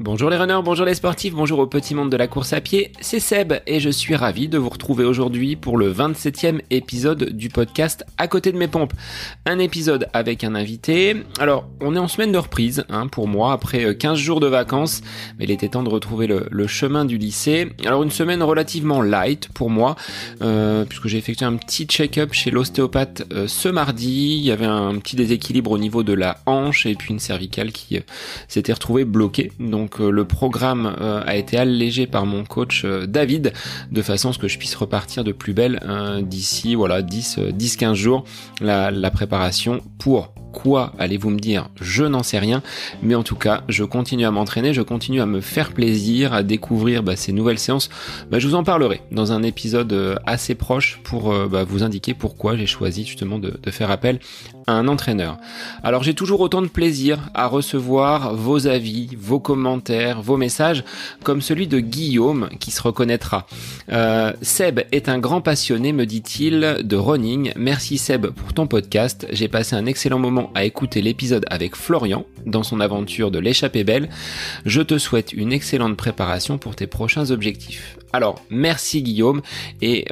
Bonjour les runners, bonjour les sportifs, bonjour au petit monde de la course à pied, c'est Seb et je suis ravi de vous retrouver aujourd'hui pour le 27e épisode du podcast À côté de mes pompes. Un épisode avec un invité. Alors, on est en semaine de reprise pour moi, après 15 jours de vacances, mais il était temps de retrouver le chemin du lycée. Alors une semaine relativement light pour moi, puisque j'ai effectué un petit check-up chez l'ostéopathe ce mardi. Il y avait un petit déséquilibre au niveau de la hanche et puis une cervicale qui s'était retrouvée bloquée. Donc le programme a été allégé par mon coach David, de façon à ce que je puisse repartir de plus belle d'ici 10-15 jours. La préparation pour quoi, allez-vous me dire, je n'en sais rien, mais en tout cas, je continue à m'entraîner, je continue à me faire plaisir, à découvrir ces nouvelles séances. Je vous en parlerai dans un épisode assez proche pour vous indiquer pourquoi j'ai choisi justement de faire appel à un entraîneur. Alors j'ai toujours autant de plaisir à recevoir vos avis, vos commentaires, vos messages, comme celui de Guillaume qui se reconnaîtra. Seb est un grand passionné, me dit-il, de running. Merci Seb pour ton podcast. J'ai passé un excellent moment à écouter l'épisode avec Florian dans son aventure de l'échappée belle. Je te souhaite une excellente préparation pour tes prochains objectifs. Alors, merci Guillaume et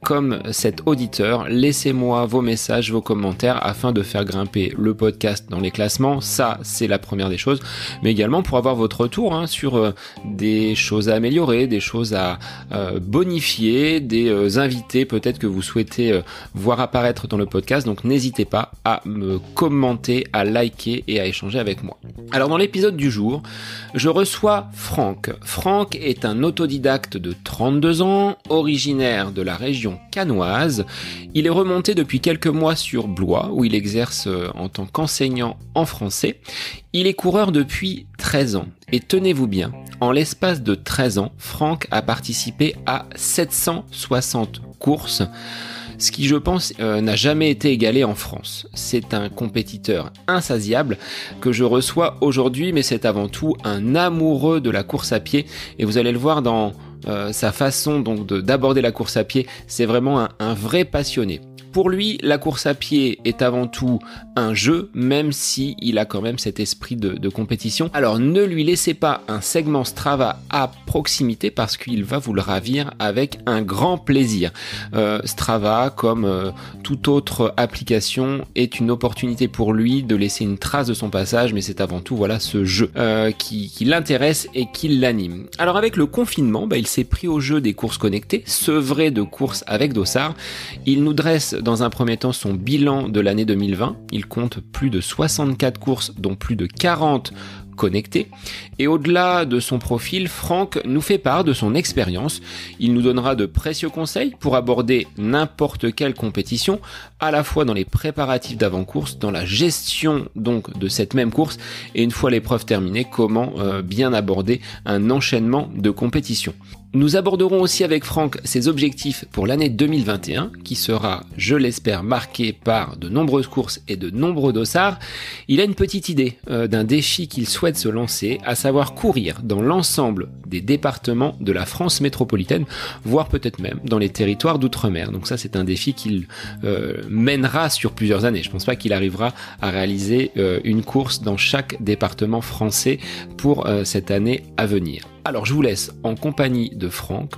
comme cet auditeur, laissez-moi vos messages, vos commentaires afin de faire grimper le podcast dans les classements. Ça, c'est la première des choses, mais également pour avoir votre retour sur des choses à améliorer, des choses à bonifier, des invités peut-être que vous souhaitez voir apparaître dans le podcast. Donc, n'hésitez pas à me commenter, à liker et à échanger avec moi. Alors, dans l'épisode du jour, je reçois Franck. Franck est un autodidacte de 32 ans, originaire de la région cannoise. Il est remonté depuis quelques mois sur Blois, où il exerce en tant qu'enseignant en français. Il est coureur depuis 13 ans. Et tenez-vous bien, en l'espace de 13 ans, Franck a participé à 760 courses, ce qui, je pense, n'a jamais été égalé en France. C'est un compétiteur insatiable que je reçois aujourd'hui, mais c'est avant tout un amoureux de la course à pied. Et vous allez le voir dans sa façon donc d'aborder la course à pied, c'est vraiment un vrai passionné. Pour lui, la course à pied est avant tout un jeu, même si il a quand même cet esprit de compétition. Alors ne lui laissez pas un segment Strava à proximité parce qu'il va vous le ravir avec un grand plaisir. Strava, comme toute autre application, est une opportunité pour lui de laisser une trace de son passage, mais c'est avant tout ce jeu qui l'intéresse et qui l'anime. Alors avec le confinement, il s'est pris au jeu des courses connectées, sevré de courses avec Dossard. Il nous dresse dans un premier temps son bilan de l'année 2020. Il compte plus de 64 courses, dont plus de 40 connectées. Et au-delà de son profil, Franck nous fait part de son expérience. Il nous donnera de précieux conseils pour aborder n'importe quelle compétition, à la fois dans les préparatifs d'avant-course, dans la gestion donc de cette même course, et une fois l'épreuve terminée, comment bien aborder un enchaînement de compétitions. Nous aborderons aussi avec Franck ses objectifs pour l'année 2021, qui sera, je l'espère, marqué par de nombreuses courses et de nombreux dossards. Il a une petite idée d'un défi qu'il souhaite se lancer, à savoir courir dans l'ensemble des départements de la France métropolitaine, voire peut-être même dans les territoires d'outre-mer. Donc ça, c'est un défi qu'il mènera sur plusieurs années. Je pense pas qu'il arrivera à réaliser une course dans chaque département français pour cette année à venir. Alors je vous laisse en compagnie de Franck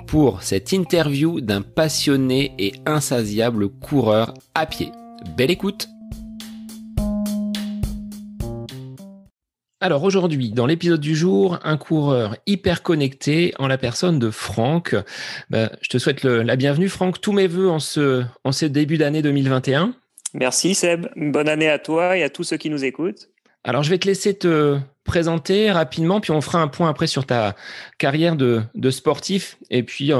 pour cette interview d'un passionné et insatiable coureur à pied. Belle écoute! Alors aujourd'hui, dans l'épisode du jour, un coureur hyper connecté en la personne de Franck. Je te souhaite la bienvenue Franck, tous mes vœux en ce début d'année 2021. Merci Seb, bonne année à toi et à tous ceux qui nous écoutent. Alors je vais te laisser te présenter rapidement, puis on fera un point après sur ta carrière de sportif, et puis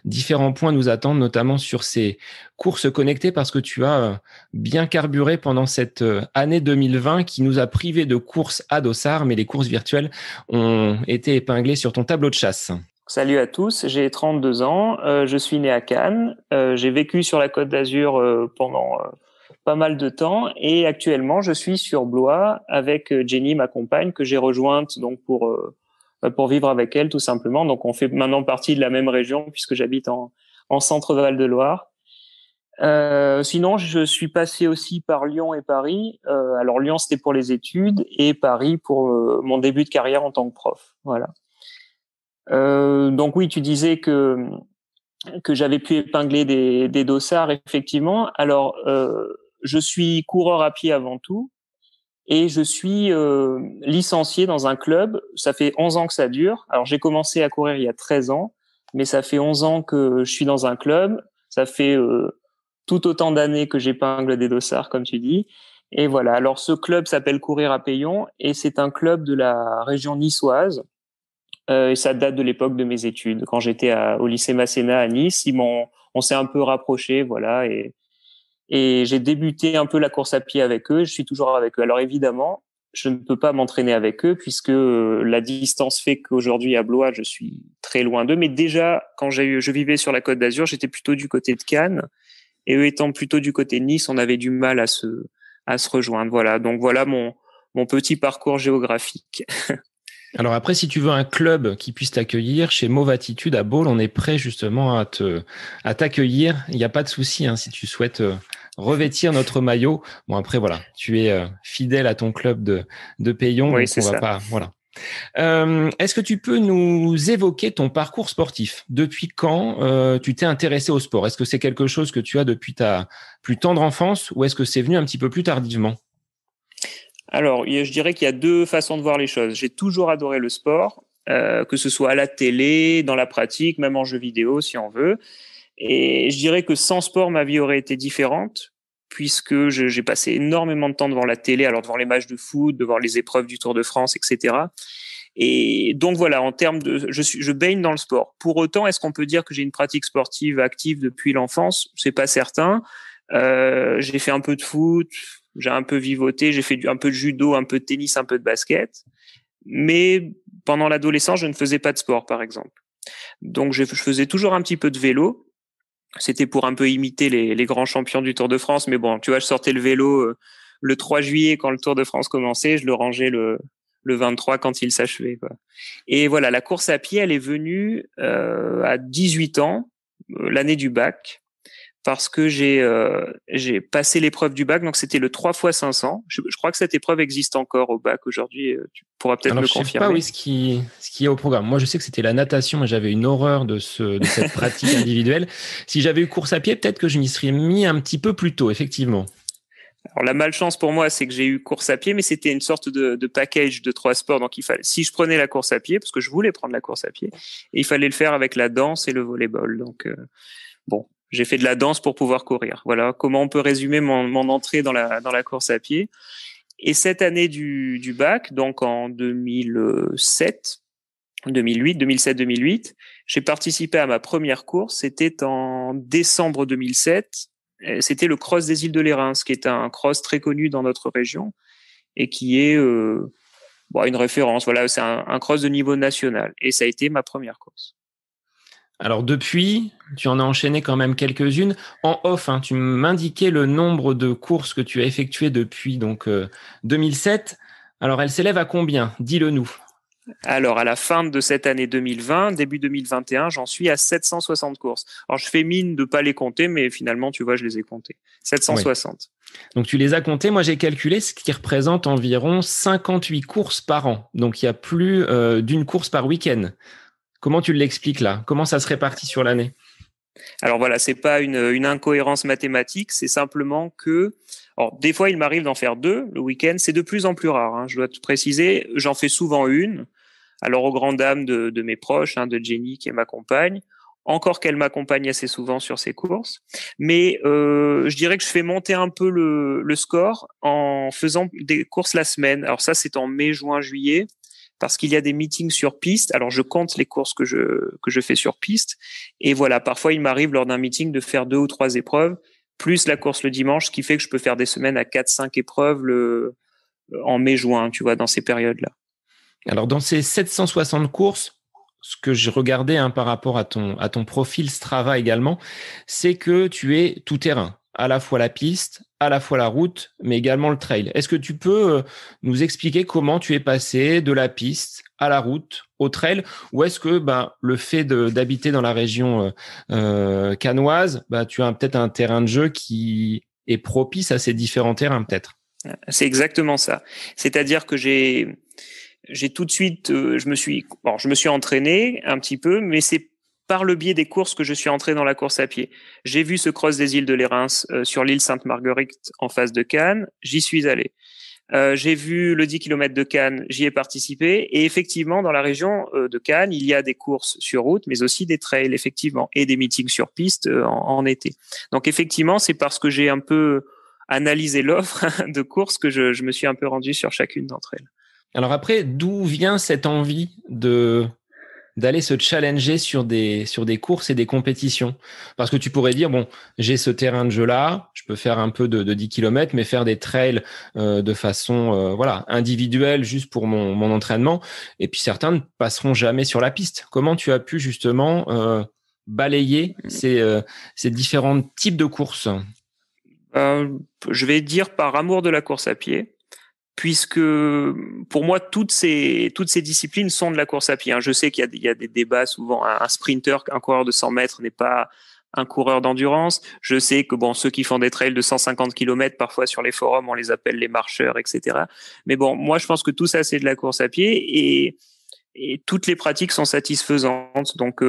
différents points nous attendent, notamment sur ces courses connectées, parce que tu as bien carburé pendant cette année 2020 qui nous a privés de courses à Dossard, mais les courses virtuelles ont été épinglées sur ton tableau de chasse. Salut à tous, j'ai 32 ans, je suis né à Cannes, j'ai vécu sur la Côte d'Azur pendant pas mal de temps et actuellement je suis sur Blois avec Jenny, ma compagne, que j'ai rejointe donc pour vivre avec elle tout simplement. Donc on fait maintenant partie de la même région puisque j'habite en centre Val de Loire. Sinon, je suis passé aussi par Lyon et Paris. Alors Lyon, c'était pour les études et Paris pour mon début de carrière en tant que prof. Voilà. Donc oui, tu disais que j'avais pu épingler des dossards, effectivement. Alors, je suis coureur à pied avant tout et je suis licencié dans un club. Ça fait 11 ans que ça dure. Alors, j'ai commencé à courir il y a 13 ans, mais ça fait 11 ans que je suis dans un club. Ça fait tout autant d'années que j'épingle des dossards, comme tu dis. Et voilà. Alors, ce club s'appelle Courir à Payon et c'est un club de la région niçoise. Et ça date de l'époque de mes études. Quand j'étais au lycée Masséna à Nice, on s'est un peu rapprochés, voilà, et j'ai débuté un peu la course à pied avec eux. Je suis toujours avec eux. Alors évidemment, je ne peux pas m'entraîner avec eux puisque la distance fait qu'aujourd'hui à Blois, je suis très loin d'eux. Mais déjà, quand je vivais sur la Côte d'Azur, j'étais plutôt du côté de Cannes, et eux étant plutôt du côté de Nice, on avait du mal à se rejoindre. Voilà. Donc voilà mon petit parcours géographique. Alors après, si tu veux un club qui puisse t'accueillir, chez Mauve Attitude à Baule, on est prêt justement à t'accueillir. Il n'y a pas de souci, hein, si tu souhaites revêtir notre maillot. Bon après voilà, tu es fidèle à ton club de Payon, Oui, donc c'est on va ça. pas voilà. Est-ce que tu peux nous évoquer ton parcours sportif? Depuis quand tu t'es intéressé au sport? Est-ce que c'est quelque chose que tu as depuis ta plus tendre enfance ou est-ce que c'est venu un petit peu plus tardivement? Alors, je dirais qu'il y a deux façons de voir les choses. J'ai toujours adoré le sport, que ce soit à la télé, dans la pratique, même en jeu vidéo, si on veut. Et je dirais que sans sport, ma vie aurait été différente, puisque j'ai passé énormément de temps devant la télé, alors devant les matchs de foot, devant les épreuves du Tour de France, etc. Et donc voilà, en termes de, je baigne dans le sport. Pour autant, est-ce qu'on peut dire que j'ai une pratique sportive active depuis l'enfance? C'est pas certain. J'ai fait un peu de foot, j'ai un peu vivoté, j'ai fait un peu de judo, un peu de tennis, un peu de basket. Mais pendant l'adolescence, je ne faisais pas de sport, par exemple. Donc je faisais toujours un petit peu de vélo. C'était pour un peu imiter les grands champions du Tour de France. Mais bon, tu vois, je sortais le vélo le 3 juillet quand le Tour de France commençait. Je le rangeais le 23 quand il s'achevait, quoi. Et voilà, la course à pied, elle est venue à 18 ans, l'année du bac, parce que j'ai passé l'épreuve du bac, donc c'était le 3 fois 500. Je crois que cette épreuve existe encore au bac aujourd'hui. Tu pourras peut-être Alors, me je sais pas, confirmer. oui, ce qui est au programme. Moi, je sais que c'était la natation et j'avais une horreur de cette pratique individuelle. Si j'avais eu course à pied, peut-être que je m'y serais mis un petit peu plus tôt, effectivement. Alors la malchance pour moi, c'est que j'ai eu course à pied, mais c'était une sorte de package de 3 sports. Donc il fallait, si je prenais la course à pied, parce que je voulais prendre la course à pied, et il fallait le faire avec la danse et le volleyball. Donc bon, j'ai fait de la danse pour pouvoir courir. Voilà comment on peut résumer mon entrée dans la course à pied. Et cette année du bac, donc en 2007, 2008, 2007-2008, j'ai participé à ma première course. C'était en décembre 2007. C'était le cross des îles de Lérins, qui est un cross très connu dans notre région et qui est une référence. Voilà, c'est un cross de niveau national. Et ça a été ma première course. Alors depuis, tu en as enchaîné quand même quelques-unes. En off, hein, tu m'indiquais le nombre de courses que tu as effectuées depuis donc 2007. Alors elle s'élève à combien? Dis-le nous. Alors, à la fin de cette année 2020, début 2021, j'en suis à 760 courses. Alors, je fais mine de pas les compter, mais finalement, tu vois, je les ai comptées. Oui. 760. Donc tu les as comptées. Moi, j'ai calculé ce qui représente environ 58 courses par an. Donc il y a plus d'une course par week-end. Comment tu l'expliques là? Comment ça se répartit sur l'année? Alors voilà, c'est pas une incohérence mathématique, c'est simplement que, alors des fois il m'arrive d'en faire 2 le week-end, c'est de plus en plus rare, hein, je dois te préciser, j'en fais souvent une. Alors aux grandes dames de mes proches, hein, de Jenny qui est ma compagne, encore qu'elle m'accompagne assez souvent sur ses courses, mais je dirais que je fais monter un peu le score en faisant des courses la semaine. Alors ça c'est en mai, juin, juillet, parce qu'il y a des meetings sur piste. Alors je compte les courses que je fais sur piste, et voilà, parfois il m'arrive lors d'un meeting de faire 2 ou 3 épreuves, plus la course le dimanche, ce qui fait que je peux faire des semaines à 4-5 épreuves en mai, juin, tu vois, dans ces périodes-là. Alors dans ces 760 courses, ce que je regardais par rapport à ton profil Strava également, c'est que tu es tout terrain. à la fois la piste, à la fois la route, mais également le trail. Est-ce que tu peux nous expliquer comment tu es passé de la piste à la route, au trail, ou est-ce que le fait d'habiter dans la région cannoise, tu as peut-être un terrain de jeu qui est propice à ces différents terrains peut-être? C'est exactement ça. C'est-à-dire que j'ai tout de suite, je me suis entraîné un petit peu, mais c'est par le biais des courses que je suis entré dans la course à pied. J'ai vu ce cross des îles de Lérins sur l'île Sainte-Marguerite en face de Cannes. J'y suis allé. J'ai vu le 10 km de Cannes, j'y ai participé. Et effectivement, dans la région de Cannes, il y a des courses sur route, mais aussi des trails, effectivement, et des meetings sur piste en été. Donc effectivement, c'est parce que j'ai un peu analysé l'offre de courses que je me suis un peu rendu sur chacune d'entre elles. Alors après, d'où vient cette envie d'aller se challenger sur des courses et des compétitions? Parce que tu pourrais dire, bon, j'ai ce terrain de jeu-là, je peux faire un peu de 10 km, mais faire des trails de façon individuelle, juste pour mon entraînement. Et puis certains ne passeront jamais sur la piste. Comment tu as pu justement balayer ces différents types de courses? Je vais dire par amour de la course à pied, puisque pour moi toutes ces disciplines sont de la course à pied. Je sais qu'il y a des débats souvent. Un sprinter, un coureur de 100 mètres n'est pas un coureur d'endurance. Je sais que ceux qui font des trails de 150 km, parfois sur les forums, on les appelle les marcheurs, etc. Mais moi je pense que tout ça c'est de la course à pied et toutes les pratiques sont satisfaisantes. Donc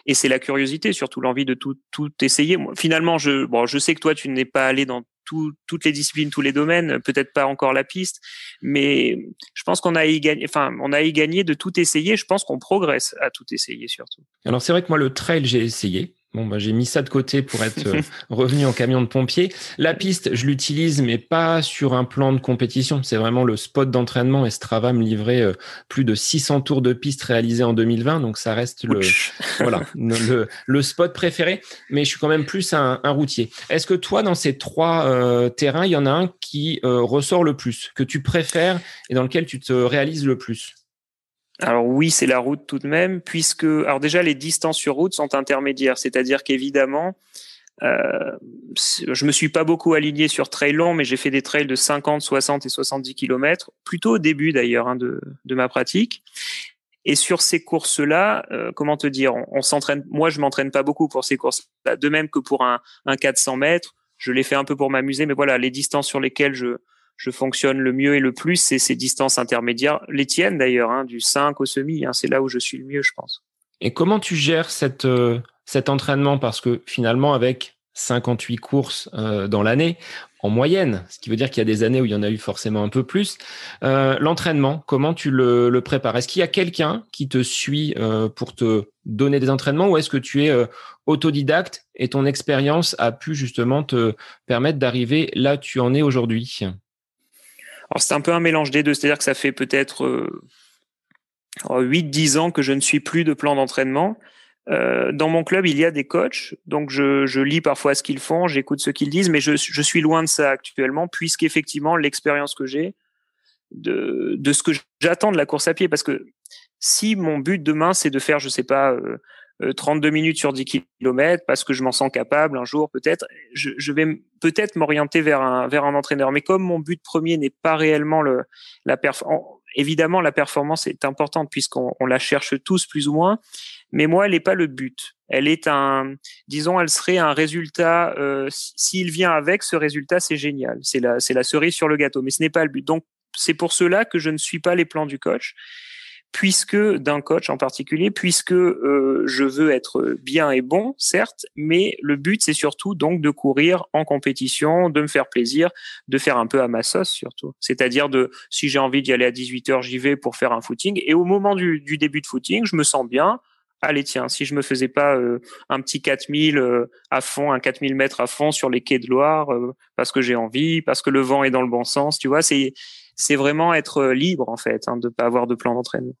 et c'est la curiosité, surtout l'envie de tout essayer. Finalement, je sais que toi tu n'es pas allé dans toutes les disciplines, tous les domaines, peut-être pas encore la piste, mais je pense qu'on a y gagné de tout essayer. Je pense qu'on progresse à tout essayer surtout. Alors c'est vrai que moi le trail j'ai essayé. Bon, j'ai mis ça de côté pour être revenu en camion de pompier. La piste, je l'utilise, mais pas sur un plan de compétition. C'est vraiment le spot d'entraînement et Strava me livrait plus de 600 tours de piste réalisés en 2020. Donc, ça reste le spot préféré. Mais je suis quand même plus un routier. Est-ce que toi, dans ces trois terrains, il y en a un qui ressort le plus, que tu préfères et dans lequel tu te réalises le plus? Alors oui, c'est la route tout de même, puisque alors déjà les distances sur route sont intermédiaires, c'est-à-dire qu'évidemment, je me suis pas beaucoup aligné sur trail long, mais j'ai fait des trails de 50, 60 et 70 km, plutôt au début d'ailleurs de ma pratique. Et sur ces courses-là, comment te dire, on s'entraîne. Moi, je m'entraîne pas beaucoup pour ces courses-là, de même que pour un 400 mètres, je l'ai fait un peu pour m'amuser, mais voilà, les distances sur lesquelles je fonctionne le mieux et le plus, c'est ces distances intermédiaires, les tiennes d'ailleurs, du 5 au semi, c'est là où je suis le mieux, je pense. Et comment tu gères cet entraînement? Parce que finalement, avec 58 courses dans l'année, en moyenne, ce qui veut dire qu'il y a des années où il y en a eu forcément un peu plus, l'entraînement, comment tu le prépares? Est-ce qu'il y a quelqu'un qui te suit pour te donner des entraînements, ou est-ce que tu es autodidacte et ton expérience a pu justement te permettre d'arriver là où tu en es aujourd'hui? Alors, c'est un peu un mélange des deux. C'est-à-dire que ça fait peut-être 8-10 ans que je ne suis plus de plan d'entraînement. Dans mon club, il y a des coachs. Donc, je lis parfois ce qu'ils font, j'écoute ce qu'ils disent, mais je suis loin de ça actuellement, puisqu'effectivement, l'expérience que j'ai de ce que j'attends de la course à pied. Parce que si mon but demain, c'est de faire, je sais pas, 32 minutes sur 10 km parce que je m'en sens capable un jour peut-être, je vais peut-être m'orienter vers un entraîneur. Mais comme mon but premier n'est pas réellement la performance, évidemment la performance est importante puisqu'on la cherche tous plus ou moins, mais moi elle n'est pas le but. Elle est elle serait un résultat. S'il vient avec ce résultat, c'est génial. C'est la cerise sur le gâteau, mais ce n'est pas le but. Donc c'est pour cela que je ne suis pas les plans du coach. D'un coach en particulier, puisque je veux être bien et bon, certes, mais le but, c'est surtout donc de courir en compétition, de me faire plaisir, de faire un peu à ma sauce surtout. C'est-à-dire si j'ai envie d'y aller à 18h, j'y vais pour faire un footing. Et au moment du début de footing, je me sens bien. Allez, tiens, si je me faisais pas un petit 4000 à fond, un 4000 mètres à fond sur les quais de Loire, parce que j'ai envie, parce que le vent est dans le bon sens, tu vois, c'est vraiment être libre, en fait, de pas avoir de plan d'entraînement.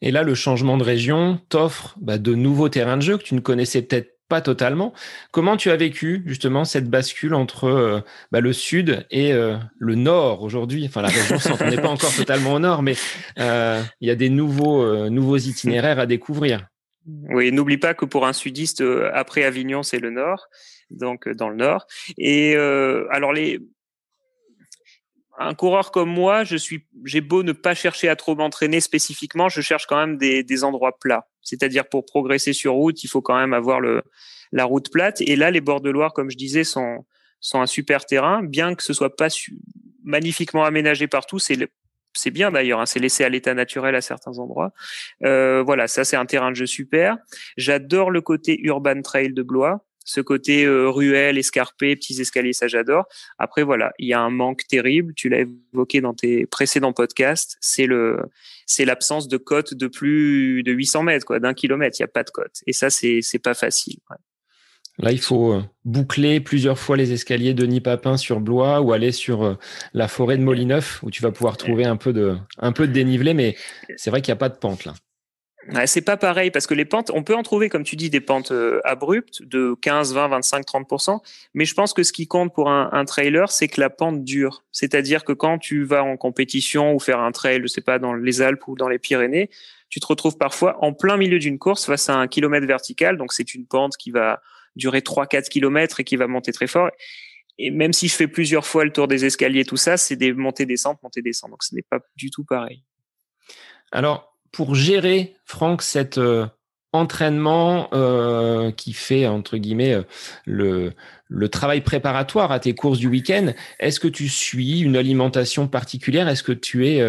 Et là, le changement de région t'offre de nouveaux terrains de jeu que tu ne connaissais peut-être pas totalement. Comment tu as vécu justement cette bascule entre le sud et le nord aujourd'hui? Enfin, la région centre, on n'est pas encore totalement au nord, mais il y a des nouveaux itinéraires à découvrir. Oui, n'oublie pas que pour un sudiste, après Avignon, c'est le nord. donc dans le nord. Et alors un coureur comme moi, j'ai beau ne pas chercher à trop m'entraîner spécifiquement, je cherche quand même des endroits plats. C'est-à-dire pour progresser sur route, il faut quand même avoir la route plate. Et là, les bords de Loire, comme je disais, sont un super terrain, bien que ce soit pas magnifiquement aménagé partout. C'est bien d'ailleurs, hein, c'est laissé à l'état naturel à certains endroits. Voilà, ça c'est un terrain de jeu super. J'adore le côté urban trail de Blois. Ce côté ruelle, escarpé, petits escaliers, ça j'adore. Après voilà, il y a un manque terrible. Tu l'as évoqué dans tes précédents podcasts. C'est l'absence de côte de plus de 800 mètres, quoi, d'1 kilomètre. Il y a pas de côte. Et ça c'est pas facile. Ouais. Là, il faut boucler plusieurs fois les escaliers de Nid-Papin sur Blois ou aller sur la forêt de Molineuf où tu vas pouvoir trouver un peu de dénivelé, mais c'est vrai qu'il n'y a pas de pente là. Ouais, c'est pas pareil parce que les pentes, on peut en trouver, comme tu dis, des pentes abruptes de 15, 20, 25, 30%. Mais je pense que ce qui compte pour un trailer, c'est que la pente dure. C'est-à-dire que quand tu vas en compétition ou faire un trail, je sais pas, dans les Alpes ou dans les Pyrénées, tu te retrouves parfois en plein milieu d'une course face à un kilomètre vertical. Donc c'est une pente qui va durer 3-4 kilomètres et qui va monter très fort. Et même si je fais plusieurs fois le tour des escaliers, tout ça, c'est des montées-descentes. Donc ce n'est pas du tout pareil. Alors, pour gérer, Franck, cet entraînement qui fait, entre guillemets, le travail préparatoire à tes courses du week-end, est-ce que tu suis une alimentation particulière? Est-ce que tu es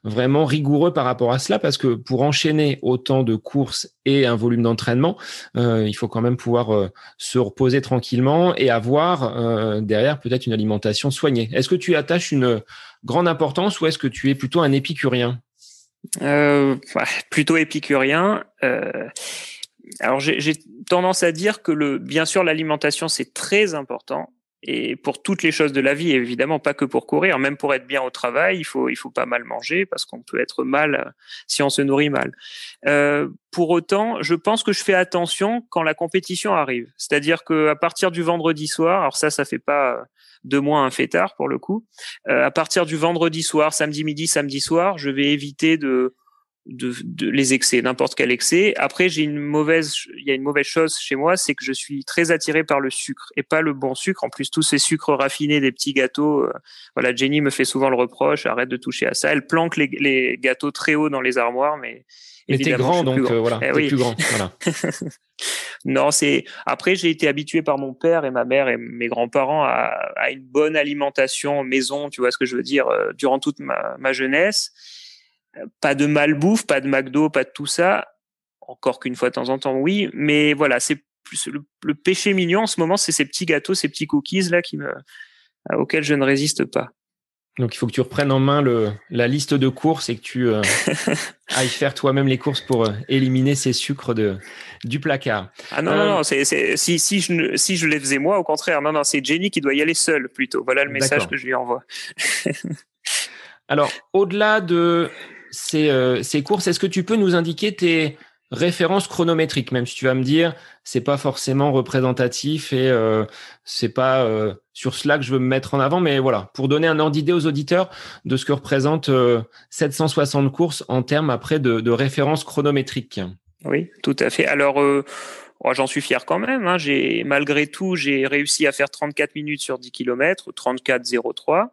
vraiment rigoureux par rapport à cela? Parce que pour enchaîner autant de courses et un volume d'entraînement, il faut quand même pouvoir se reposer tranquillement et avoir derrière peut-être une alimentation soignée. Est-ce que tu y attaches une grande importance ou est-ce que tu es plutôt un épicurien? Plutôt épicurien. Alors j'ai tendance à dire que bien sûr l'alimentation c'est très important et pour toutes les choses de la vie, évidemment pas que pour courir, même pour être bien au travail, il faut pas mal manger parce qu'on peut être mal si on se nourrit mal. Pour autant, je pense que je fais attention quand la compétition arrive. C'est-à-dire que à partir du vendredi soir, alors ça fait pas de moi un fêtard pour le coup. À partir du vendredi soir, samedi midi, samedi soir, je vais éviter de les excès, n'importe quel excès. Après, il y a une mauvaise chose chez moi, c'est que je suis très attiré par le sucre et pas le bon sucre. En plus, tous ces sucres raffinés, des petits gâteaux. Voilà, Jenny me fait souvent le reproche, arrête de toucher à ça. Elle planque les gâteaux très haut dans les armoires, mais t'es grand, donc voilà, t'es oui. plus grand. Voilà. Non, après j'ai été habitué par mon père et ma mère et mes grands-parents à une bonne alimentation maison, tu vois ce que je veux dire, durant toute ma jeunesse. Pas de malbouffe, pas de McDo, pas de tout ça. Encore qu'une fois de temps en temps, oui. Mais voilà, c'est plus le péché mignon en ce moment, c'est ces petits gâteaux, ces petits cookies là auxquels je ne résiste pas. Donc, il faut que tu reprennes en main la liste de courses et que tu ailles faire toi-même les courses pour éliminer ces sucres du placard. Ah non, si je les faisais moi, au contraire. Non, c'est Jenny qui doit y aller seule plutôt. Voilà le message que je lui envoie. Alors, au-delà de ces courses, est-ce que tu peux nous indiquer tes références chronométriques, même si tu vas me dire c'est pas forcément représentatif et c'est pas sur cela que je veux me mettre en avant, mais voilà, pour donner un ordre d'idée aux auditeurs de ce que représente 760 courses en termes après de références chronométriques. Oui, tout à fait. Alors, j'en suis fier quand même. Hein. Malgré tout, j'ai réussi à faire 34 minutes sur 10 km, 34,03.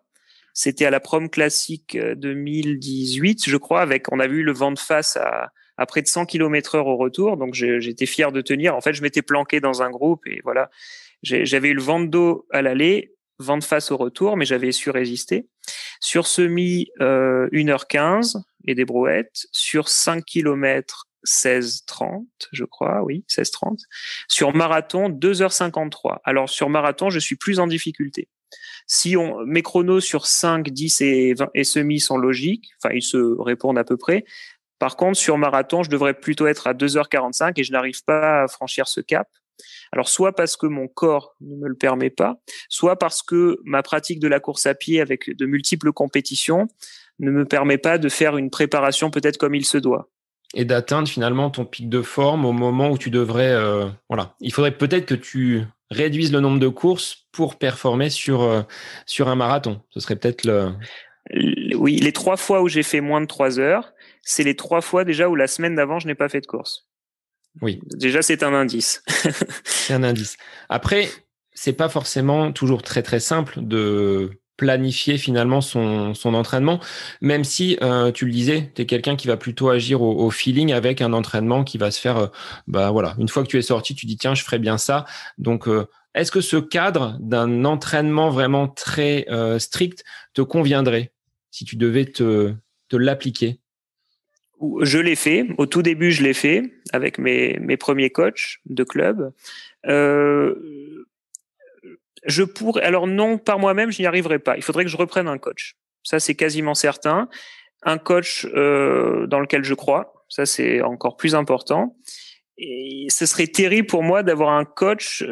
C'était à la Prom Classique 2018, je crois, on a vu le vent de face à près de 100 km/h au retour. Donc, j'étais fier de tenir. En fait, je m'étais planqué dans un groupe et voilà. J'avais eu le vent de dos à l'aller, vent de face au retour, mais j'avais su résister. Sur semi, 1h15 et des brouettes. Sur 5 km, 16h30, je crois, oui, 16h30. Sur marathon, 2h53. Alors, sur marathon, je suis plus en difficulté. Mes chronos sur 5, 10 et 20 et semi sont logiques, enfin ils se répondent à peu près. Par contre, sur marathon, je devrais plutôt être à 2h45 et je n'arrive pas à franchir ce cap. Alors soit parce que mon corps ne me le permet pas, soit parce que ma pratique de la course à pied avec de multiples compétitions ne me permet pas de faire une préparation peut-être comme il se doit. Et d'atteindre finalement ton pic de forme au moment où tu devrais... voilà. Il faudrait peut-être que tu réduises le nombre de courses pour performer sur un marathon. Ce serait peut-être Oui, les 3 fois où j'ai fait moins de 3 heures, c'est les 3 fois déjà où la semaine d'avant, je n'ai pas fait de course. Oui. Déjà, c'est un indice. C'est un indice. Après, c'est pas forcément toujours très très simple de planifier finalement son entraînement, même si tu le disais, tu es quelqu'un qui va plutôt agir au feeling avec un entraînement qui va se faire, voilà, une fois que tu es sorti, tu dis tiens, je ferai bien ça. Donc, est-ce que ce cadre d'un entraînement vraiment très strict te conviendrait si tu devais te l'appliquer? Je l'ai fait. Au tout début, je l'ai fait avec mes premiers coachs de club. Alors non, par moi-même, je n'y arriverai pas. Il faudrait que je reprenne un coach. Ça, c'est quasiment certain. Un coach dans lequel je crois. Ça, c'est encore plus important. Et ce serait terrible pour moi d'avoir un coach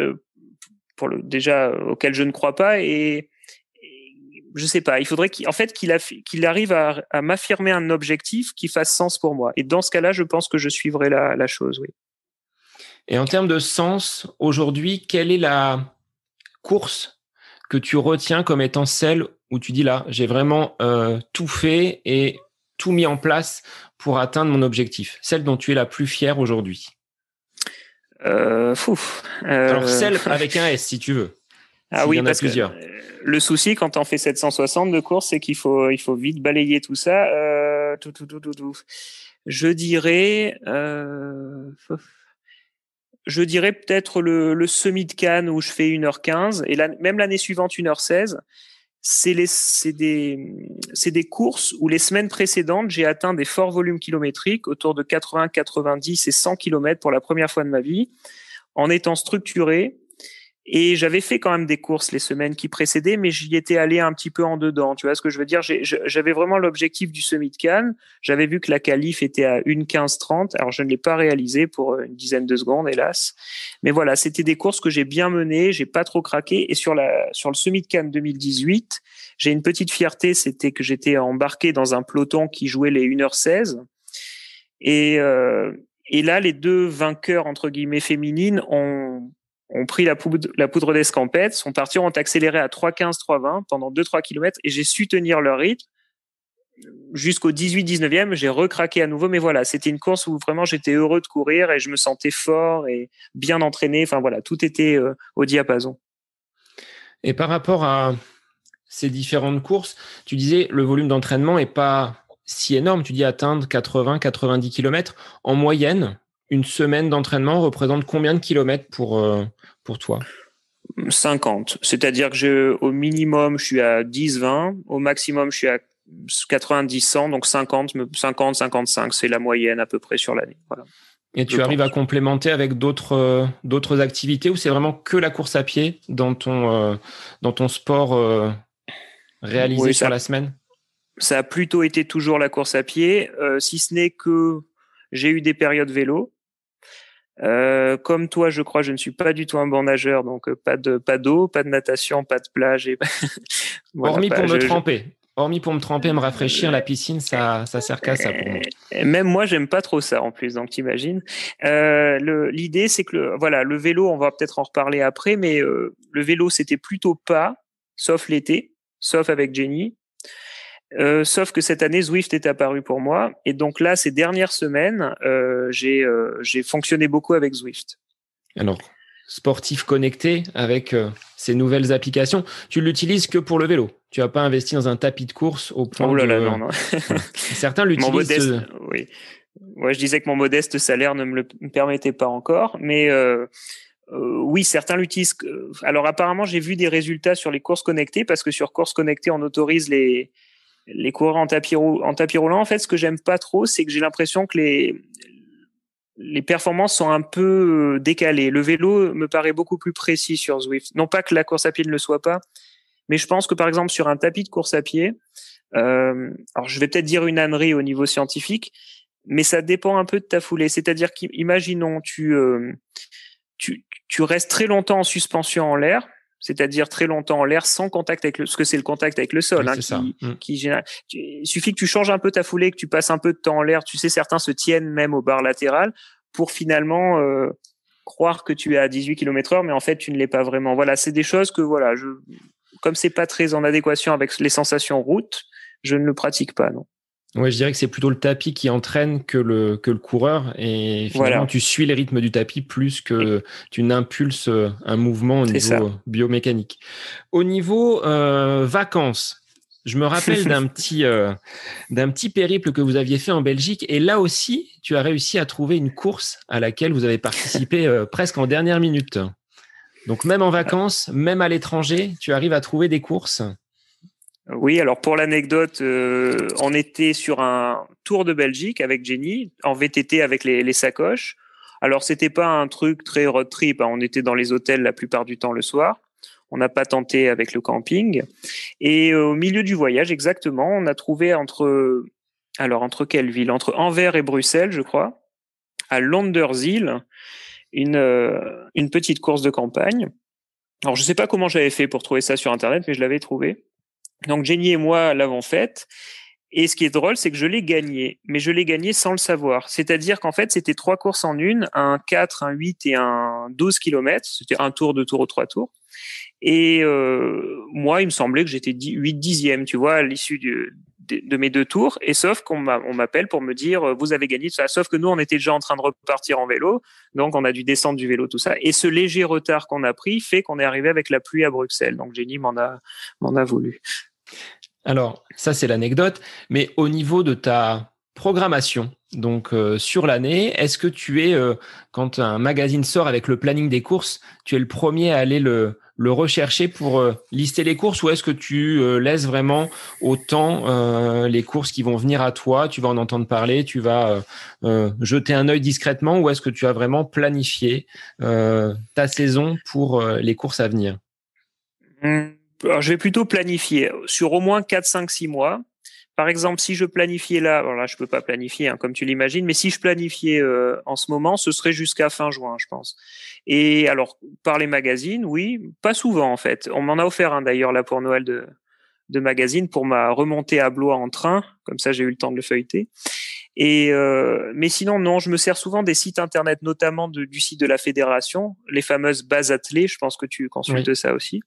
déjà auquel je ne crois pas et je sais pas. Il faudrait qu'il arrive à m'affirmer un objectif qui fasse sens pour moi. Et dans ce cas-là, je pense que je suivrai la chose. Oui. Et en termes de sens, aujourd'hui, quelle est la course que tu retiens comme étant celle où tu dis là, j'ai vraiment tout fait et tout mis en place pour atteindre mon objectif, celle dont tu es la plus fière aujourd'hui? Alors celle avec un S si tu veux. Ah oui, parce que le souci quand on fait 760 de course, c'est qu'il faut vite balayer tout ça. Je dirais peut-être le semi de Cannes où je fais 1h15 et même l'année suivante 1h16. C'est des courses où les semaines précédentes, j'ai atteint des forts volumes kilométriques autour de 80, 90 et 100 km pour la première fois de ma vie en étant structuré. Et j'avais fait quand même des courses les semaines qui précédaient, mais j'y étais allé un petit peu en dedans. Tu vois ce que je veux dire? J'avais vraiment l'objectif du semi de Cannes. J'avais vu que la qualif était à 1:15:30. Alors, je ne l'ai pas réalisé pour une dizaine de secondes, hélas. Mais voilà, c'était des courses que j'ai bien menées. J'ai pas trop craqué. Et sur le semi de Cannes 2018, j'ai une petite fierté. C'était que j'étais embarqué dans un peloton qui jouait les 1h16. Et là, les deux vainqueurs, entre guillemets, féminines ont pris la poudre d'escampette, sont partis, ont accéléré à 3:15, 3:20 pendant 2-3 km et j'ai su tenir leur rythme jusqu'au 18-19e. J'ai recraqué à nouveau, mais voilà, c'était une course où vraiment j'étais heureux de courir et je me sentais fort et bien entraîné. Enfin voilà, tout était au diapason. Et par rapport à ces différentes courses, tu disais le volume d'entraînement est pas si énorme. Tu dis atteindre 80-90 km. En moyenne, une semaine d'entraînement représente combien de kilomètres pour toi? 50. C'est-à-dire que au minimum, je suis à 10-20. Au maximum, je suis à 90-100. Donc 50-55, c'est la moyenne à peu près sur l'année. Voilà. Et tu arrives à complémenter avec d'autres activités ou c'est vraiment que la course à pied dans ton sport réalisé sur la semaine? Ça a plutôt été toujours la course à pied, si ce n'est que j'ai eu des périodes vélo. Comme toi, je crois, je ne suis pas du tout un bon nageur, donc pas d'eau, pas de natation, pas de plage. Et voilà, hormis pour me tremper, me rafraîchir, la piscine, ça sert qu'à ça pour moi. Même moi, j'aime pas trop ça en plus, donc t'imagines. L'idée, c'est que le vélo, on va peut-être en reparler après, mais le vélo, c'était plutôt pas, sauf l'été, sauf avec Jenny. Sauf que cette année, Zwift est apparu pour moi. Et donc là, ces dernières semaines, j'ai fonctionné beaucoup avec Zwift. Alors, sportif connecté avec ces nouvelles applications, tu l'utilises que pour le vélo. Tu n'as pas investi dans un tapis de course au point non. Voilà. Certains l'utilisent. Oui. Ouais, je disais que mon modeste salaire ne me le permettait pas encore, mais oui, certains l'utilisent. Alors apparemment, j'ai vu des résultats sur les courses connectées parce que sur courses connectées, on autorise les coureurs en tapis roulant. En fait, ce que j'aime pas trop, c'est que j'ai l'impression que les performances sont un peu décalées. Le vélo me paraît beaucoup plus précis sur Zwift. Non pas que la course à pied ne le soit pas, mais je pense que par exemple sur un tapis de course à pied, alors je vais peut-être dire une ânerie au niveau scientifique, mais ça dépend un peu de ta foulée. C'est-à-dire qu'imaginons tu restes très longtemps en suspension en l'air. C'est-à-dire très longtemps en l'air sans contact avec parce que c'est le contact avec le sol qui génère. Il suffit que tu changes un peu ta foulée, que tu passes un peu de temps en l'air. Tu sais, certains se tiennent même aux barres latérales pour finalement croire que tu es à 18 km/h, mais en fait tu ne l'es pas vraiment. Voilà, c'est des choses que comme c'est pas très en adéquation avec les sensations route, je ne le pratique pas, non. Ouais, je dirais que c'est plutôt le tapis qui entraîne que le coureur et finalement Voilà, tu suis les rythmes du tapis plus que tu n'impulses un mouvement au c'est ça. niveau biomécanique. Au niveau vacances, je me rappelle d'un petit périple que vous aviez fait en Belgique et là aussi tu as réussi à trouver une course à laquelle vous avez participé presque en dernière minute. Donc même en vacances, même à l'étranger, tu arrives à trouver des courses. Oui, alors pour l'anecdote, on était sur un tour de Belgique avec Jenny, en VTT avec les sacoches. Alors c'était pas un truc très road trip, hein. On était dans les hôtels la plupart du temps le soir. On n'a pas tenté avec le camping. Et au milieu du voyage, exactement, on a trouvé entre quelle ville? Entre Anvers et Bruxelles, je crois, à Londerzeel, une petite course de campagne. Alors je sais pas comment j'avais fait pour trouver ça sur Internet, mais je l'avais trouvé. Donc Jenny et moi l'avons faite. Et ce qui est drôle, c'est que je l'ai gagné, mais je l'ai gagné sans le savoir. C'est-à-dire qu'en fait, c'était 3 courses en une, un 4, un 8 et un 12 kilomètres. C'était un tour, 2 tours ou 3 tours. Et moi, il me semblait que j'étais 8 dixièmes, tu vois, à l'issue de mes 2 tours. Et sauf on m'appelle pour me dire, vous avez gagné tout ça. Sauf que nous, on était déjà en train de repartir en vélo. Donc, on a dû descendre du vélo, tout ça. Et ce léger retard qu'on a pris fait qu'on est arrivé avec la pluie à Bruxelles. Donc, Jenny m'en a voulu. Alors, ça, c'est l'anecdote. Mais au niveau de ta programmation, donc sur l'année, est-ce que tu es, quand un magazine sort avec le planning des courses, tu es le premier à aller le rechercher pour lister les courses ou est-ce que tu laisses vraiment au temps les courses qui vont venir à toi, tu vas en entendre parler, tu vas jeter un œil discrètement ou est-ce que tu as vraiment planifié ta saison pour les courses à venir? Alors, je vais plutôt planifier sur au moins 4, 5, 6 mois. Par exemple, si je planifiais là, alors là, je peux pas planifier, hein, comme tu l'imagines, mais si je planifiais en ce moment, ce serait jusqu'à fin juin, je pense. Et alors, par les magazines, oui, pas souvent en fait. On m'en a offert un d'ailleurs là pour Noël de magazine pour ma remontée à Blois en train, comme ça j'ai eu le temps de le feuilleter. Et mais sinon non, je me sers souvent des sites internet, notamment du site de la fédération, les fameuses bases attelées. Je pense que tu consultes Oui. ça aussi.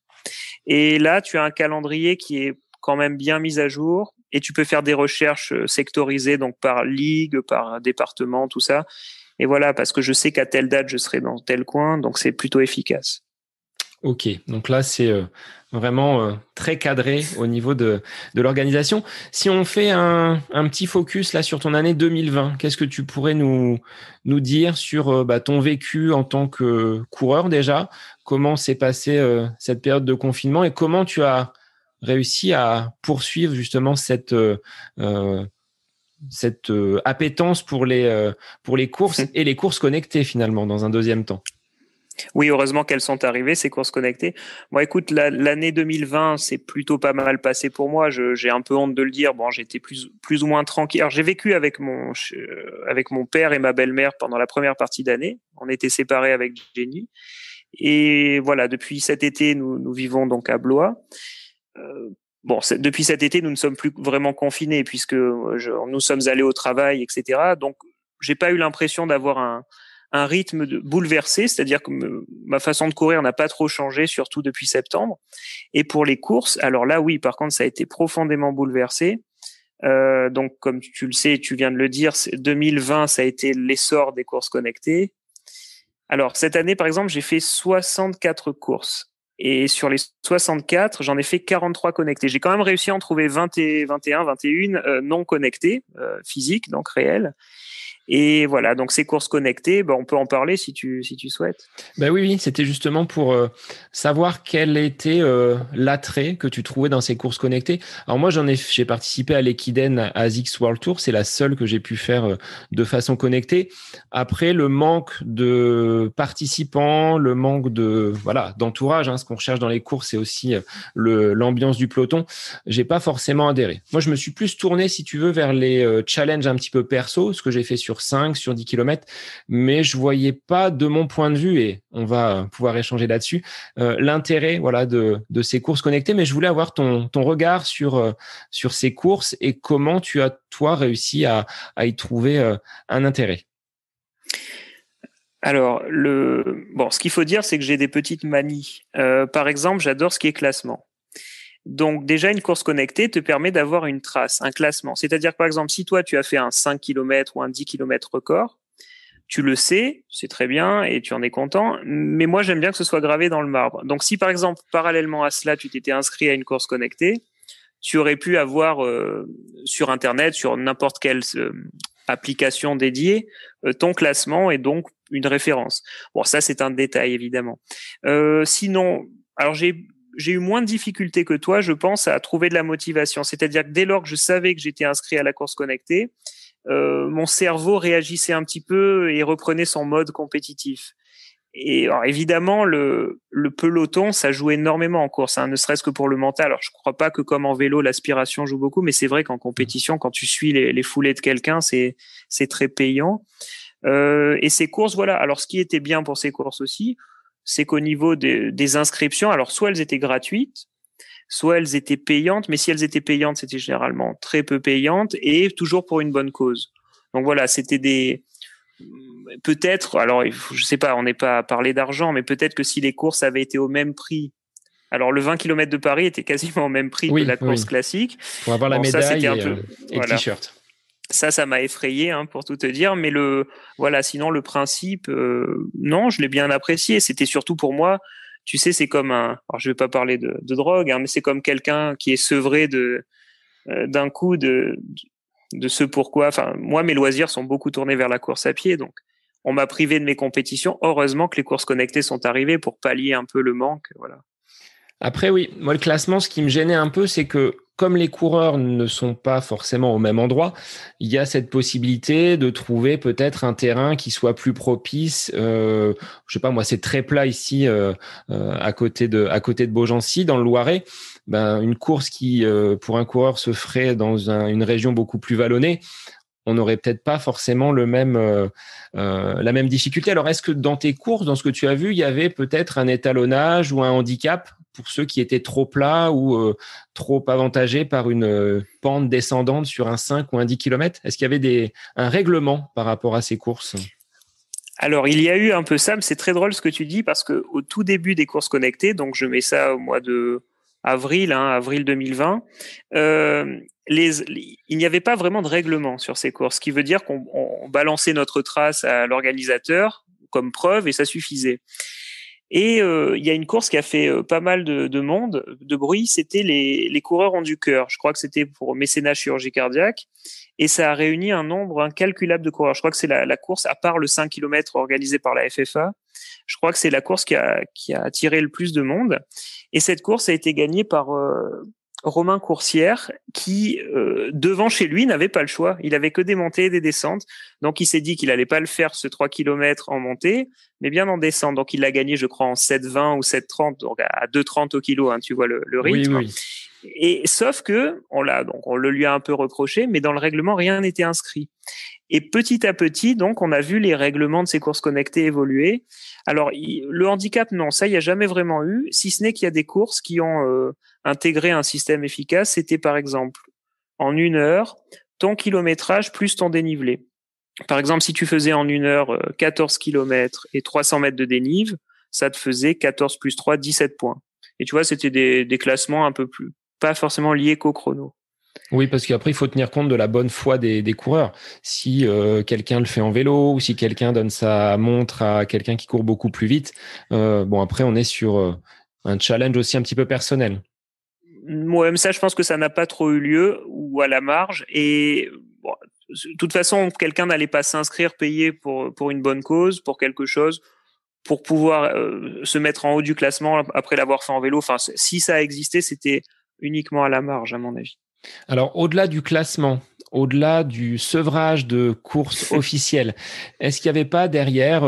Et là, tu as un calendrier qui est quand même bien mis à jour et tu peux faire des recherches sectorisées, donc par ligue, par département, tout ça. Et voilà, parce que je sais qu'à telle date, je serai dans tel coin, donc c'est plutôt efficace. Ok, donc là c'est vraiment très cadré au niveau de l'organisation. Si on fait un petit focus là sur ton année 2020, qu'est-ce que tu pourrais nous dire sur ton vécu en tant que coureur déjà? Comment s'est passée cette période de confinement et comment tu as réussi à poursuivre justement cette appétence pour les courses et les courses connectées finalement dans un deuxième temps? Oui, heureusement qu'elles sont arrivées, ces courses connectées. Bon, écoute, l'année 2020, c'est plutôt pas mal passé pour moi. J'ai un peu honte de le dire. Bon, j'étais plus ou moins tranquille. Alors, j'ai vécu avec mon père et ma belle-mère pendant la première partie d'année. On était séparés avec Jenny. Et voilà, depuis cet été, nous vivons donc à Blois. Bon, depuis cet été, nous ne sommes plus vraiment confinés puisque nous sommes allés au travail, etc. Donc, j'ai pas eu l'impression d'avoir un rythme bouleversé, c'est-à-dire que ma façon de courir n'a pas trop changé, surtout depuis septembre. Et pour les courses, alors là, oui, par contre, ça a été profondément bouleversé. Donc, comme tu le sais, tu viens de le dire, 2020, ça a été l'essor des courses connectées. Alors, cette année, par exemple, j'ai fait 64 courses. Et sur les 64, j'en ai fait 43 connectées. J'ai quand même réussi à en trouver 20 et 21, 21 non connectées, physiques, donc réelles. Et voilà, donc ces courses connectées, on peut en parler si tu souhaites. Ben oui, c'était justement pour savoir quel était l'attrait que tu trouvais dans ces courses connectées. Alors moi, j'ai participé à l'Ekiden ASICS World Tour, c'est la seule que j'ai pu faire de façon connectée. Après, le manque de participants, le manque d'entourage, hein, ce qu'on recherche dans les courses, c'est aussi l'ambiance du peloton. J'ai pas forcément adhéré. Moi, je me suis plus tourné, si tu veux, vers les challenges un petit peu perso, ce que j'ai fait sur 5, sur 10 kilomètres, mais je voyais pas de mon point de vue, et on va pouvoir échanger là-dessus, l'intérêt de ces courses connectées, mais je voulais avoir ton regard sur ces courses et comment tu as, toi, réussi à y trouver un intérêt. Alors, ce qu'il faut dire, c'est que j'ai des petites manies. Par exemple, j'adore ce qui est classement. Donc déjà, une course connectée te permet d'avoir une trace, un classement. C'est-à-dire que par exemple, si toi, tu as fait un 5 km ou un 10 km record, tu le sais, c'est très bien et tu en es content, mais moi, j'aime bien que ce soit gravé dans le marbre. Donc si par exemple, parallèlement à cela, tu t'étais inscrit à une course connectée, tu aurais pu avoir sur Internet, sur n'importe quelle application dédiée, ton classement et donc une référence. Bon, ça, c'est un détail, évidemment. Sinon, alors j'ai eu moins de difficultés que toi, je pense, à trouver de la motivation. C'est-à-dire que dès lors que je savais que j'étais inscrit à la course connectée, mon cerveau réagissait un petit peu et reprenait son mode compétitif. Et alors, évidemment, le peloton, ça joue énormément en course, hein, ne serait-ce que pour le mental. Alors, je crois pas que comme en vélo, l'aspiration joue beaucoup, mais c'est vrai qu'en compétition, quand tu suis les foulées de quelqu'un, c'est très payant. Et ces courses, voilà. Alors, ce qui était bien pour ces courses aussi, c'est qu'au niveau des inscriptions, alors soit elles étaient gratuites, soit elles étaient payantes, mais si elles étaient payantes, c'était généralement très peu payantes et toujours pour une bonne cause. Donc voilà, c'était peut-être, alors je sais pas, on n'est pas à parler d'argent, mais peut-être que si les courses avaient été au même prix, alors le 20 km de Paris était quasiment au même prix que la course classique. Pour avoir la médaille ça, c'était un peu, et le t-shirt. Ça m'a effrayé, hein, pour tout te dire. Mais sinon le principe, non, je l'ai bien apprécié. C'était surtout pour moi, tu sais, c'est comme alors je vais pas parler de drogue, hein, mais c'est comme quelqu'un qui est sevré d'un coup de ce pourquoi. Enfin, moi, mes loisirs sont beaucoup tournés vers la course à pied, donc on m'a privé de mes compétitions. Heureusement que les courses connectées sont arrivées pour pallier un peu le manque, voilà. Après, oui, moi, le classement, ce qui me gênait un peu, c'est que comme les coureurs ne sont pas forcément au même endroit, il y a cette possibilité de trouver peut-être un terrain qui soit plus propice. Je sais pas, moi, c'est très plat ici, à côté de Beaugency, dans le Loiret. Ben, une course qui, pour un coureur, se ferait dans une région beaucoup plus vallonnée, on n'aurait peut-être pas forcément la même difficulté. Alors, est-ce que dans tes courses, dans ce que tu as vu, il y avait peut-être un étalonnage ou un handicap pour ceux qui étaient trop plats ou trop avantagés par une pente descendante sur un 5 ou un 10 km? Est-ce qu'il y avait un règlement par rapport à ces courses? Alors, il y a eu un peu ça, mais c'est très drôle ce que tu dis parce que au tout début des courses connectées, donc je mets ça au mois de avril, avril 2020, il n'y avait pas vraiment de règlement sur ces courses, ce qui veut dire qu'on balançait notre trace à l'organisateur comme preuve et ça suffisait. Et il y a une course qui a fait pas mal de monde, de bruit, c'était les coureurs ont du cœur. Je crois que c'était pour mécénat chirurgie cardiaque. Et ça a réuni un nombre incalculable de coureurs. Je crois que c'est la course, à part le 5 km organisé par la FFA, je crois que c'est la course qui a attiré le plus de monde. Et cette course a été gagnée par Romain Coursière, qui, devant chez lui, n'avait pas le choix. Il avait que des montées et des descentes. Donc, il s'est dit qu'il allait pas le faire, ce 3 km en montée, mais bien en descente. Donc, il l'a gagné, je crois, en 7,20 ou 7,30, donc à 2,30 au kilo, hein, tu vois le rythme. Oui. Et sauf que on le lui a un peu reproché, mais dans le règlement, rien n'était inscrit. Et petit à petit, donc, on a vu les règlements de ces courses connectées évoluer. Alors, le handicap, non, ça, il n'y a jamais vraiment eu, si ce n'est qu'il y a des courses qui ont intégré un système efficace. C'était, par exemple, en 1 heure, ton kilométrage plus ton dénivelé. Par exemple, si tu faisais en 1 heure 14 km et 300 mètres de dénive, ça te faisait 14 plus 3, 17 points. Et tu vois, c'était des classements un peu plus, pas forcément liés qu'au chrono. Oui, parce qu'après, il faut tenir compte de la bonne foi des coureurs. Si quelqu'un le fait en vélo ou si quelqu'un donne sa montre à quelqu'un qui court beaucoup plus vite, après, on est sur un challenge aussi un petit peu personnel. Moi, ça, je pense que ça n'a pas trop eu lieu ou à la marge. Et bon, de toute façon, quelqu'un n'allait pas s'inscrire, payer pour une bonne cause, pour quelque chose, pour pouvoir se mettre en haut du classement après l'avoir fait en vélo. Enfin, si ça a existé, c'était uniquement à la marge, à mon avis. Alors, au-delà du classement, au-delà du sevrage de courses officielles, est-ce qu'il n'y avait pas derrière,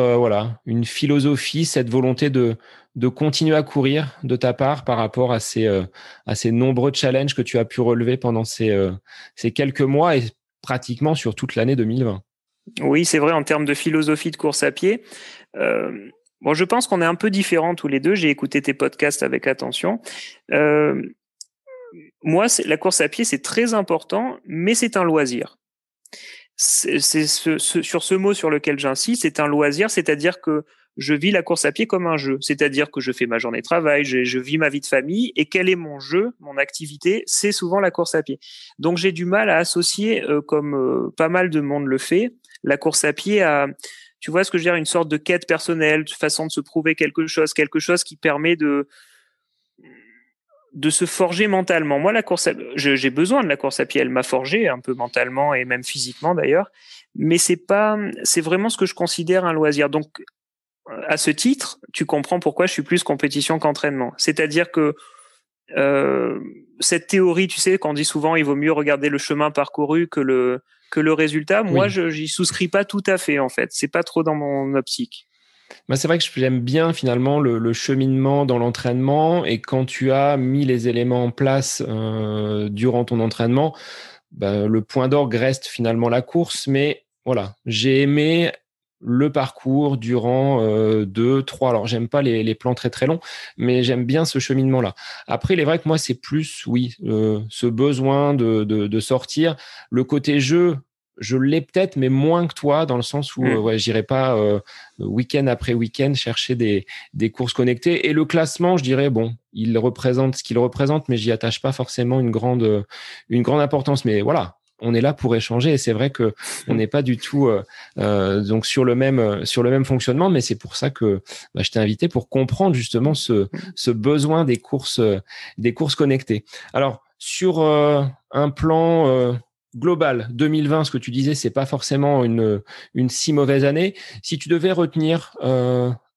une philosophie, cette volonté de continuer à courir de ta part par rapport à ces nombreux challenges que tu as pu relever pendant ces quelques mois et pratiquement sur toute l'année 2020? Oui, c'est vrai, en termes de philosophie de course à pied. Je pense qu'on est un peu différents tous les deux. J'ai écouté tes podcasts avec attention. Moi, la course à pied, c'est très important, mais c'est un loisir. C'est sur ce mot sur lequel j'insiste, c'est un loisir, c'est-à-dire que je vis la course à pied comme un jeu. C'est-à-dire que je fais ma journée de travail, je vis ma vie de famille, et quel est mon jeu, mon activité? C'est souvent la course à pied. Donc j'ai du mal à associer, comme pas mal de monde le fait, la course à pied à, tu vois ce que je veux dire, une sorte de quête personnelle, de façon de se prouver quelque chose qui permet de se forger mentalement. Moi, j'ai besoin de la course à pied. Elle m'a forgé un peu mentalement et même physiquement d'ailleurs. Mais c'est vraiment ce que je considère un loisir. Donc, à ce titre, tu comprends pourquoi je suis plus compétition qu'entraînement. C'est-à-dire que cette théorie, tu sais, qu'on dit souvent, il vaut mieux regarder le chemin parcouru que le résultat. Moi, j'y souscris pas tout à fait en fait. C'est pas trop dans mon optique. Bah, c'est vrai que j'aime bien finalement le cheminement dans l'entraînement, et quand tu as mis les éléments en place durant ton entraînement, bah, le point d'orgue reste finalement la course. Mais voilà, j'ai aimé le parcours durant 2, 3. Alors j'aime pas les plans très très longs, mais j'aime bien ce cheminement-là. Après, il est vrai que moi c'est plus, oui, ce besoin de sortir. Le côté jeu, je l'ai peut-être, mais moins que toi, dans le sens où ouais, j'irai pas week-end après week-end chercher des courses connectées. Et le classement, je dirais, bon, il représente ce qu'il représente, mais j'y attache pas forcément une grande importance. Mais voilà, on est là pour échanger, et c'est vrai que on n'est pas du tout donc sur le même fonctionnement, mais c'est pour ça que je t'ai invité, pour comprendre justement ce besoin des courses connectées. Alors sur un plan global, 2020, ce que tu disais, c'est pas forcément une si mauvaise année. Si tu devais retenir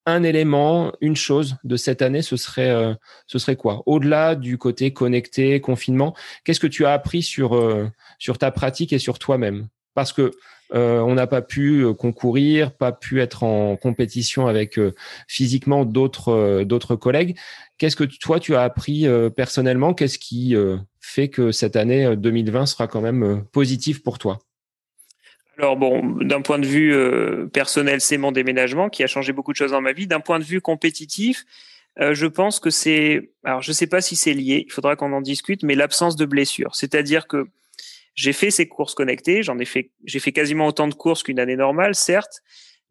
un élément, une chose de cette année, ce serait quoi? Au-delà du côté connecté, confinement, qu'est-ce que tu as appris sur ta pratique et sur toi-même? Parce que on n'a pas pu concourir, pas pu être en compétition avec physiquement d'autres collègues. Qu'est-ce que toi tu as appris personnellement? Qu'est-ce qui fait que cette année 2020 sera quand même positive pour toi? Alors bon, d'un point de vue personnel, c'est mon déménagement qui a changé beaucoup de choses dans ma vie. D'un point de vue compétitif, je pense que alors je sais pas si c'est lié, il faudra qu'on en discute, mais l'absence de blessures. C'est-à-dire que j'ai fait ces courses connectées, j'ai fait quasiment autant de courses qu'une année normale, certes,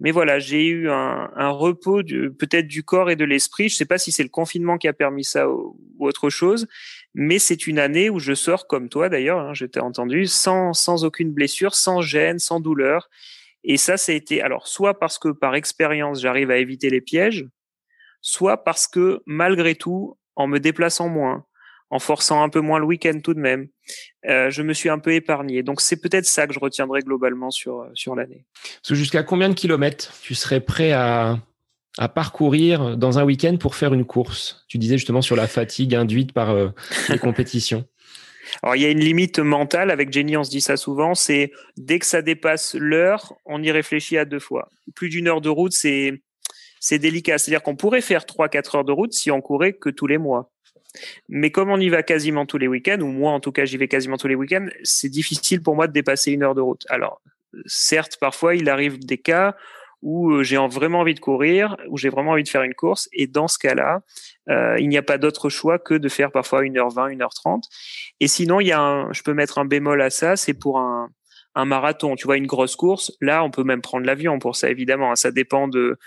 mais voilà, j'ai eu un repos peut-être du corps et de l'esprit. Je sais pas si c'est le confinement qui a permis ça ou autre chose, mais c'est une année où je sors comme toi d'ailleurs, hein, je t'ai entendu, sans aucune blessure, sans gêne, sans douleur. Et ça a été, alors, soit parce que par expérience, j'arrive à éviter les pièges, soit parce que malgré tout, en me déplaçant moins, en forçant un peu moins le week-end tout de même, je me suis un peu épargné. Donc c'est peut-être ça que je retiendrai globalement sur l'année. Parce que jusqu'à combien de kilomètres tu serais prêt à parcourir dans un week-end pour faire une course? Tu disais justement sur la fatigue induite par les compétitions. Alors il y a une limite mentale, avec Jenny on se dit ça souvent, c'est dès que ça dépasse l'heure, on y réfléchit à 2 fois. Plus d'1 heure de route, c'est délicat. C'est-à-dire qu'on pourrait faire 3-4 heures de route si on courait que tous les mois. Mais comme on y va quasiment tous les week-ends, ou moi en tout cas j'y vais quasiment tous les week-ends, c'est difficile pour moi de dépasser 1 heure de route. Alors certes, parfois il arrive des cas où j'ai vraiment envie de courir, où j'ai vraiment envie de faire une course, et dans ce cas-là, il n'y a pas d'autre choix que de faire parfois 1h20, 1h30. Et sinon, je peux mettre un bémol à ça, c'est pour un marathon, tu vois, une grosse course. Là, on peut même prendre l'avion pour ça, évidemment. Ça dépend de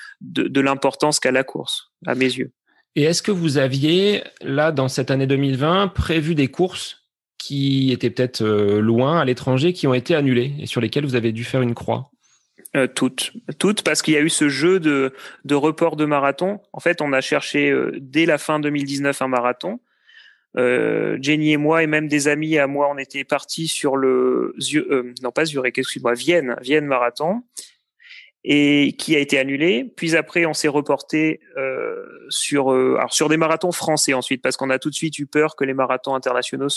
l'importance qu'a la course, à mes yeux. Et est-ce que vous aviez, là, dans cette année 2020, prévu des courses qui étaient peut-être loin, à l'étranger, qui ont été annulées et sur lesquelles vous avez dû faire une croix? Toutes, parce qu'il y a eu ce jeu de report de marathon. En fait, on a cherché dès la fin 2019 un marathon. Jenny et moi, et même des amis à moi, on était partis sur non pas Zurich, excuse-moi, Vienne marathon, et qui a été annulé. Puis après, on s'est reporté sur des marathons français ensuite, parce qu'on a tout de suite eu peur que les marathons internationaux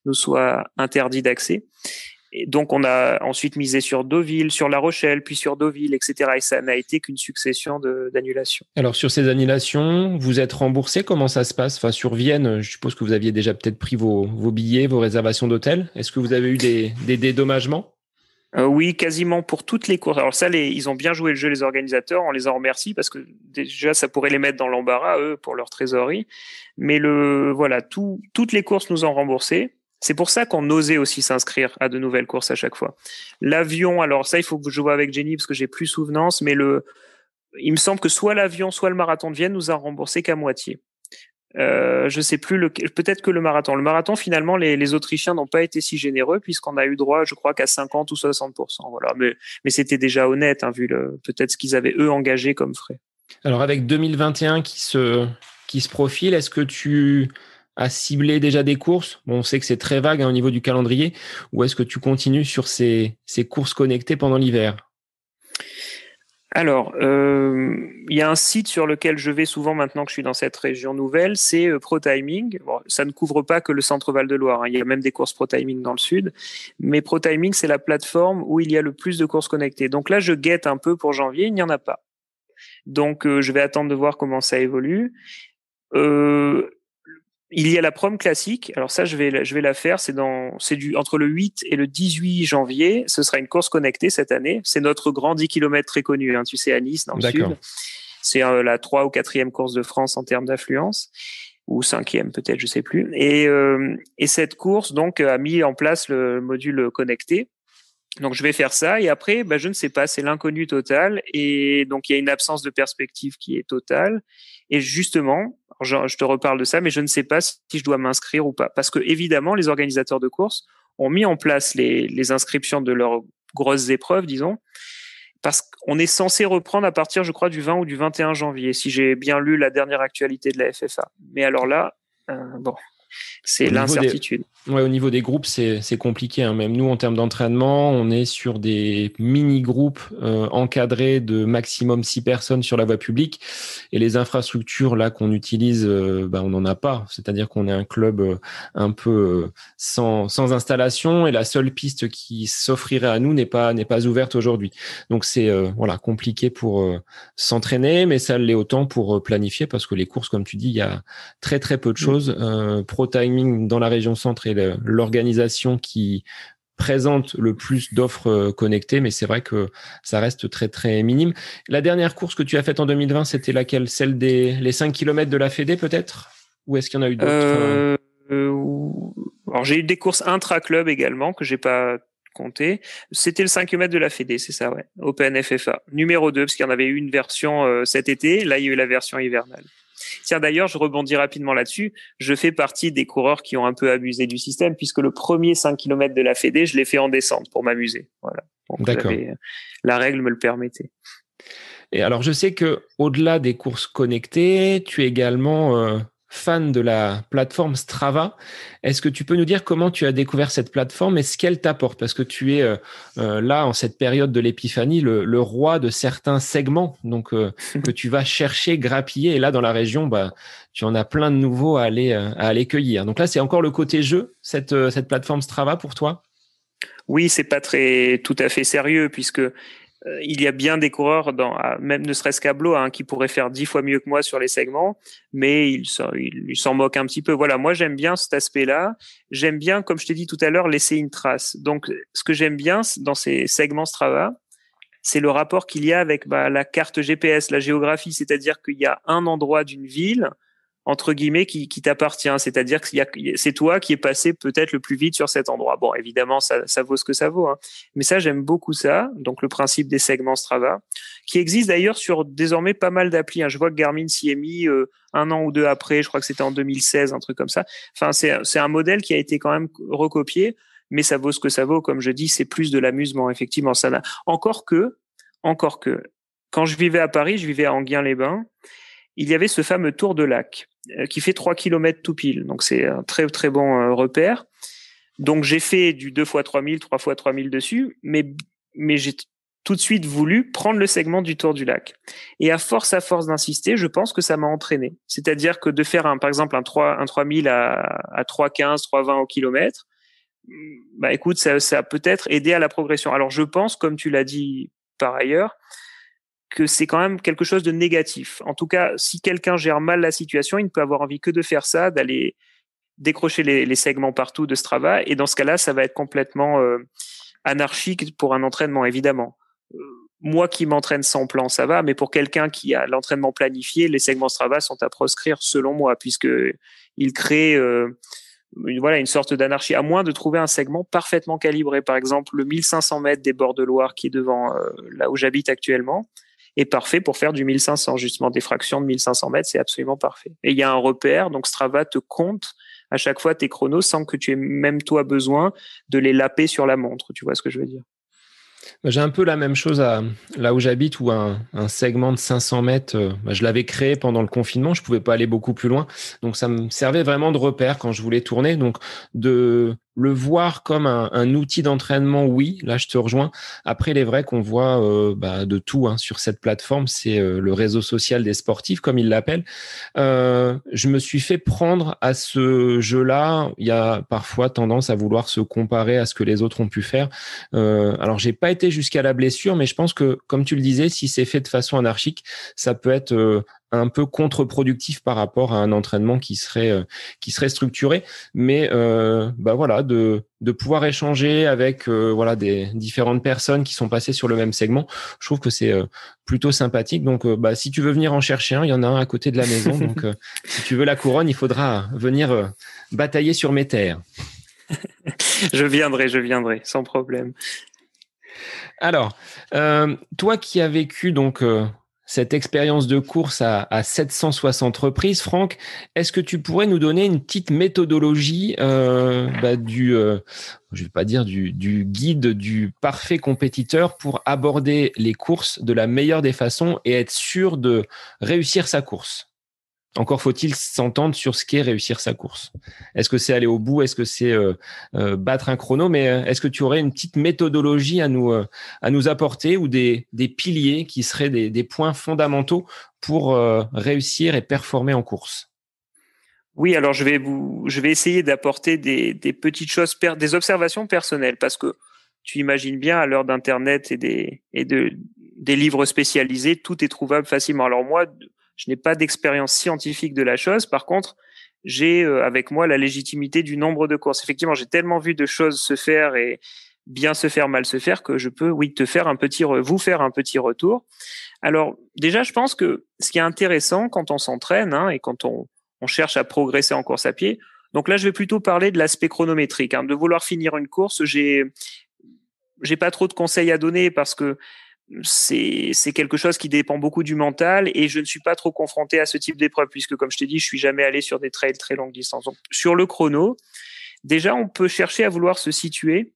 nous soient interdits d'accès. Et donc, on a ensuite misé sur Deauville, sur La Rochelle, puis sur Deauville, etc. Et ça n'a été qu'une succession d'annulations. Alors, sur ces annulations, vous êtes remboursé? Comment ça se passe? Enfin, sur Vienne, je suppose que vous aviez déjà peut-être pris vos billets, vos réservations d'hôtel. Est-ce que vous avez eu des dédommagements? Oui, quasiment pour toutes les courses. Alors ça, ils ont bien joué le jeu, les organisateurs. On les en remercie parce que déjà, ça pourrait les mettre dans l'embarras, eux, pour leur trésorerie. Mais voilà, toutes les courses nous ont remboursé. C'est pour ça qu'on osait aussi s'inscrire à de nouvelles courses à chaque fois. L'avion, alors ça, il faut que je vois avec Jenny parce que j'ai plus souvenance, mais il me semble que soit l'avion, soit le marathon de Vienne nous a remboursé qu'à moitié. Je sais plus peut-être que le marathon. Le marathon, finalement, les Autrichiens n'ont pas été si généreux puisqu'on a eu droit, je crois, qu'à 50 ou 60%. Voilà. Mais c'était déjà honnête, hein, vu peut-être ce qu'ils avaient eux engagé comme frais. Alors avec 2021 qui se profile, est-ce que tu as ciblé déjà des courses? Bon, on sait que c'est très vague, hein, au niveau du calendrier, ou est-ce que tu continues sur ces courses connectées pendant l'hiver? Alors, il y a un site sur lequel je vais souvent maintenant que je suis dans cette région nouvelle, c'est ProTiming. Bon, ça ne couvre pas que le centre Val-de-Loire, hein. Il y a même des courses ProTiming dans le sud. Mais ProTiming, c'est la plateforme où il y a le plus de courses connectées. Donc là, je guette un peu pour janvier, il n'y en a pas. Donc, je vais attendre de voir comment ça évolue. Il y a la prom classique. Alors ça, je vais la faire. C'est entre le 8 et le 18 janvier. Ce sera une course connectée cette année. C'est notre grand 10 km très connu, hein, tu sais, à Nice, dans le sud. C'est la 3e ou 4e course de France en termes d'affluence. Ou 5e peut-être, je sais plus. Et cette course, donc, a mis en place le module connecté. Donc, je vais faire ça. Et après, je ne sais pas, c'est l'inconnu total. Et donc, il y a une absence de perspective qui est totale. Et justement, je te reparle de ça, mais je ne sais pas si je dois m'inscrire ou pas. Parce que, évidemment, les organisateurs de courses ont mis en place les inscriptions de leurs grosses épreuves, disons, parce qu'on est censé reprendre à partir, je crois, du 20 ou du 21 janvier, si j'ai bien lu la dernière actualité de la FFA. Mais alors là, c'est l'incertitude. Au niveau des groupes, c'est compliqué, hein. Même nous, en termes d'entraînement, on est sur des mini-groupes encadrés de maximum 6 personnes sur la voie publique. Et les infrastructures là qu'on utilise, on n'en a pas. C'est-à-dire qu'on est un club un peu sans installation, et la seule piste qui s'offrirait à nous n'est pas ouverte aujourd'hui. Donc c'est compliqué pour s'entraîner, mais ça l'est autant pour planifier, parce que les courses, comme tu dis, il y a très très peu de choses. ProTiming dans la région centre est l'organisation qui présente le plus d'offres connectées, mais c'est vrai que ça reste très très minime. La dernière course que tu as faite en 2020, c'était laquelle? Celle les 5 km de la Fédé peut-être? Ou est-ce qu'il y en a eu d'autres? Alors j'ai eu des courses intra-club également que j'ai pas compté. C'était le 5 km de la Fédé, c'est ça, ouais. Open FFA. Numéro 2, parce qu'il y en avait eu une version cet été, là il y a eu la version hivernale. Tiens, d'ailleurs, je rebondis rapidement là-dessus. Je fais partie des coureurs qui ont un peu abusé du système, puisque le premier 5 km de la Fédé, je l'ai fait en descente pour m'amuser. Voilà. Donc, d'accord. La règle me le permettait. Et alors, je sais que au-delà des courses connectées, tu es également fan de la plateforme Strava. Est-ce que tu peux nous dire comment tu as découvert cette plateforme et ce qu'elle t'apporte? Parce que tu es là, en cette période de l'épiphanie, le roi de certains segments, donc que tu vas chercher, grappiller. Et là, dans la région, tu en as plein de nouveaux à aller cueillir. Donc là, c'est encore le côté jeu, cette plateforme Strava pour toi? Oui, c'est pas tout à fait sérieux, puisque il y a bien des coureurs, même ne serait-ce qu'à Blois, hein, qui pourraient faire 10 fois mieux que moi sur les segments, mais ils s'en moquent un petit peu. Voilà, moi j'aime bien cet aspect-là. J'aime bien, comme je t'ai dit tout à l'heure, laisser une trace. Donc, ce que j'aime bien dans ces segments Strava, c'est le rapport qu'il y a avec la carte GPS, la géographie, c'est-à-dire qu'il y a un endroit d'une ville, entre guillemets, qui t'appartient. C'est-à-dire que c'est toi qui es passé peut-être le plus vite sur cet endroit. Bon, évidemment, ça vaut ce que ça vaut, hein. Mais ça, j'aime beaucoup ça. Donc, le principe des segments Strava, qui existe d'ailleurs sur désormais pas mal d'applis, hein. Je vois que Garmin s'y est mis 1 an ou 2 après. Je crois que c'était en 2016, un truc comme ça. Enfin, c'est un modèle qui a été quand même recopié, mais ça vaut ce que ça vaut. Comme je dis, c'est plus de l'amusement, effectivement. Ça n'a encore que, quand je vivais à Paris, je vivais à Enghien-les-Bains. Il y avait ce fameux tour de lac qui fait 3 km tout pile. Donc, c'est un très, très bon repère. Donc, j'ai fait du 2 x 3000, 3 x 3000 dessus, mais j'ai tout de suite voulu prendre le segment du tour du lac. Et à force d'insister, je pense que ça m'a entraîné. C'est-à-dire que de faire par exemple un 3000 à 3,15, 3,20 au kilomètre, écoute, ça a peut-être aidé à la progression. Alors, je pense, comme tu l'as dit par ailleurs, que c'est quand même quelque chose de négatif. En tout cas, si quelqu'un gère mal la situation, il ne peut avoir envie que de faire ça, d'aller décrocher les segments partout de Strava. Et dans ce cas-là, ça va être complètement anarchique pour un entraînement, évidemment. Moi qui m'entraîne sans plan, ça va, mais pour quelqu'un qui a l'entraînement planifié, les segments Strava sont à proscrire, selon moi, puisque ils créent une sorte d'anarchie, à moins de trouver un segment parfaitement calibré. Par exemple, le 1500 mètres des bords de Loire qui est devant là où j'habite actuellement est parfait pour faire du 1500. Justement, des fractions de 1500 mètres, c'est absolument parfait. Et il y a un repère, donc Strava te compte à chaque fois tes chronos sans que tu aies même toi besoin de les laper sur la montre. Tu vois ce que je veux dire? J'ai un peu la même chose là où j'habite, où un segment de 500 mètres, je l'avais créé pendant le confinement, je pouvais pas aller beaucoup plus loin. Donc, ça me servait vraiment de repère quand je voulais tourner. Donc, de le voir comme un outil d'entraînement, oui, là, je te rejoins. Après, il est vrai qu'on voit de tout sur cette plateforme. C'est le réseau social des sportifs, comme ils l'appellent. Je me suis fait prendre à ce jeu-là. Il y a parfois tendance à vouloir se comparer à ce que les autres ont pu faire. Alors, j'ai pas été jusqu'à la blessure, mais je pense que, comme tu le disais, si c'est fait de façon anarchique, ça peut être un peu contre-productif par rapport à un entraînement qui serait structuré. Mais voilà, de pouvoir échanger avec des différentes personnes qui sont passées sur le même segment, je trouve que c'est plutôt sympathique. Donc, si tu veux venir en chercher un, il y en a un à côté de la maison. Donc, si tu veux la couronne, il faudra venir batailler sur mes terres. Je viendrai, sans problème. Alors, toi qui as vécu donc cette expérience de course à 760 reprises, Franck, est-ce que tu pourrais nous donner une petite méthodologie je vais pas dire du guide du parfait compétiteur pour aborder les courses de la meilleure des façons et être sûr de réussir sa course? Encore faut-il s'entendre sur ce qu'est réussir sa course. Est-ce que c'est aller au bout? Est-ce que c'est battre un chrono? Mais est-ce que tu aurais une petite méthodologie à nous apporter, ou des piliers qui seraient des points fondamentaux pour réussir et performer en course? Oui, alors je vais essayer d'apporter des petites choses, des observations personnelles, parce que tu imagines bien, à l'heure d'Internet et des livres spécialisés, tout est trouvable facilement. Alors moi, je n'ai pas d'expérience scientifique de la chose. Par contre, j'ai avec moi la légitimité du nombre de courses. Effectivement, j'ai tellement vu de choses se faire et bien se faire, mal se faire, que je peux, oui, vous faire un petit retour. Alors déjà, je pense que ce qui est intéressant quand on s'entraîne et quand on cherche à progresser en course à pied. Donc là, je vais plutôt parler de l'aspect chronométrique. De vouloir finir une course, j'ai pas trop de conseils à donner, parce que c'est quelque chose qui dépend beaucoup du mental, et je ne suis pas trop confronté à ce type d'épreuve, puisque, comme je t'ai dit, je suis jamais allé sur des trails très longue distance. Donc, sur le chrono, déjà, on peut chercher à vouloir se situer.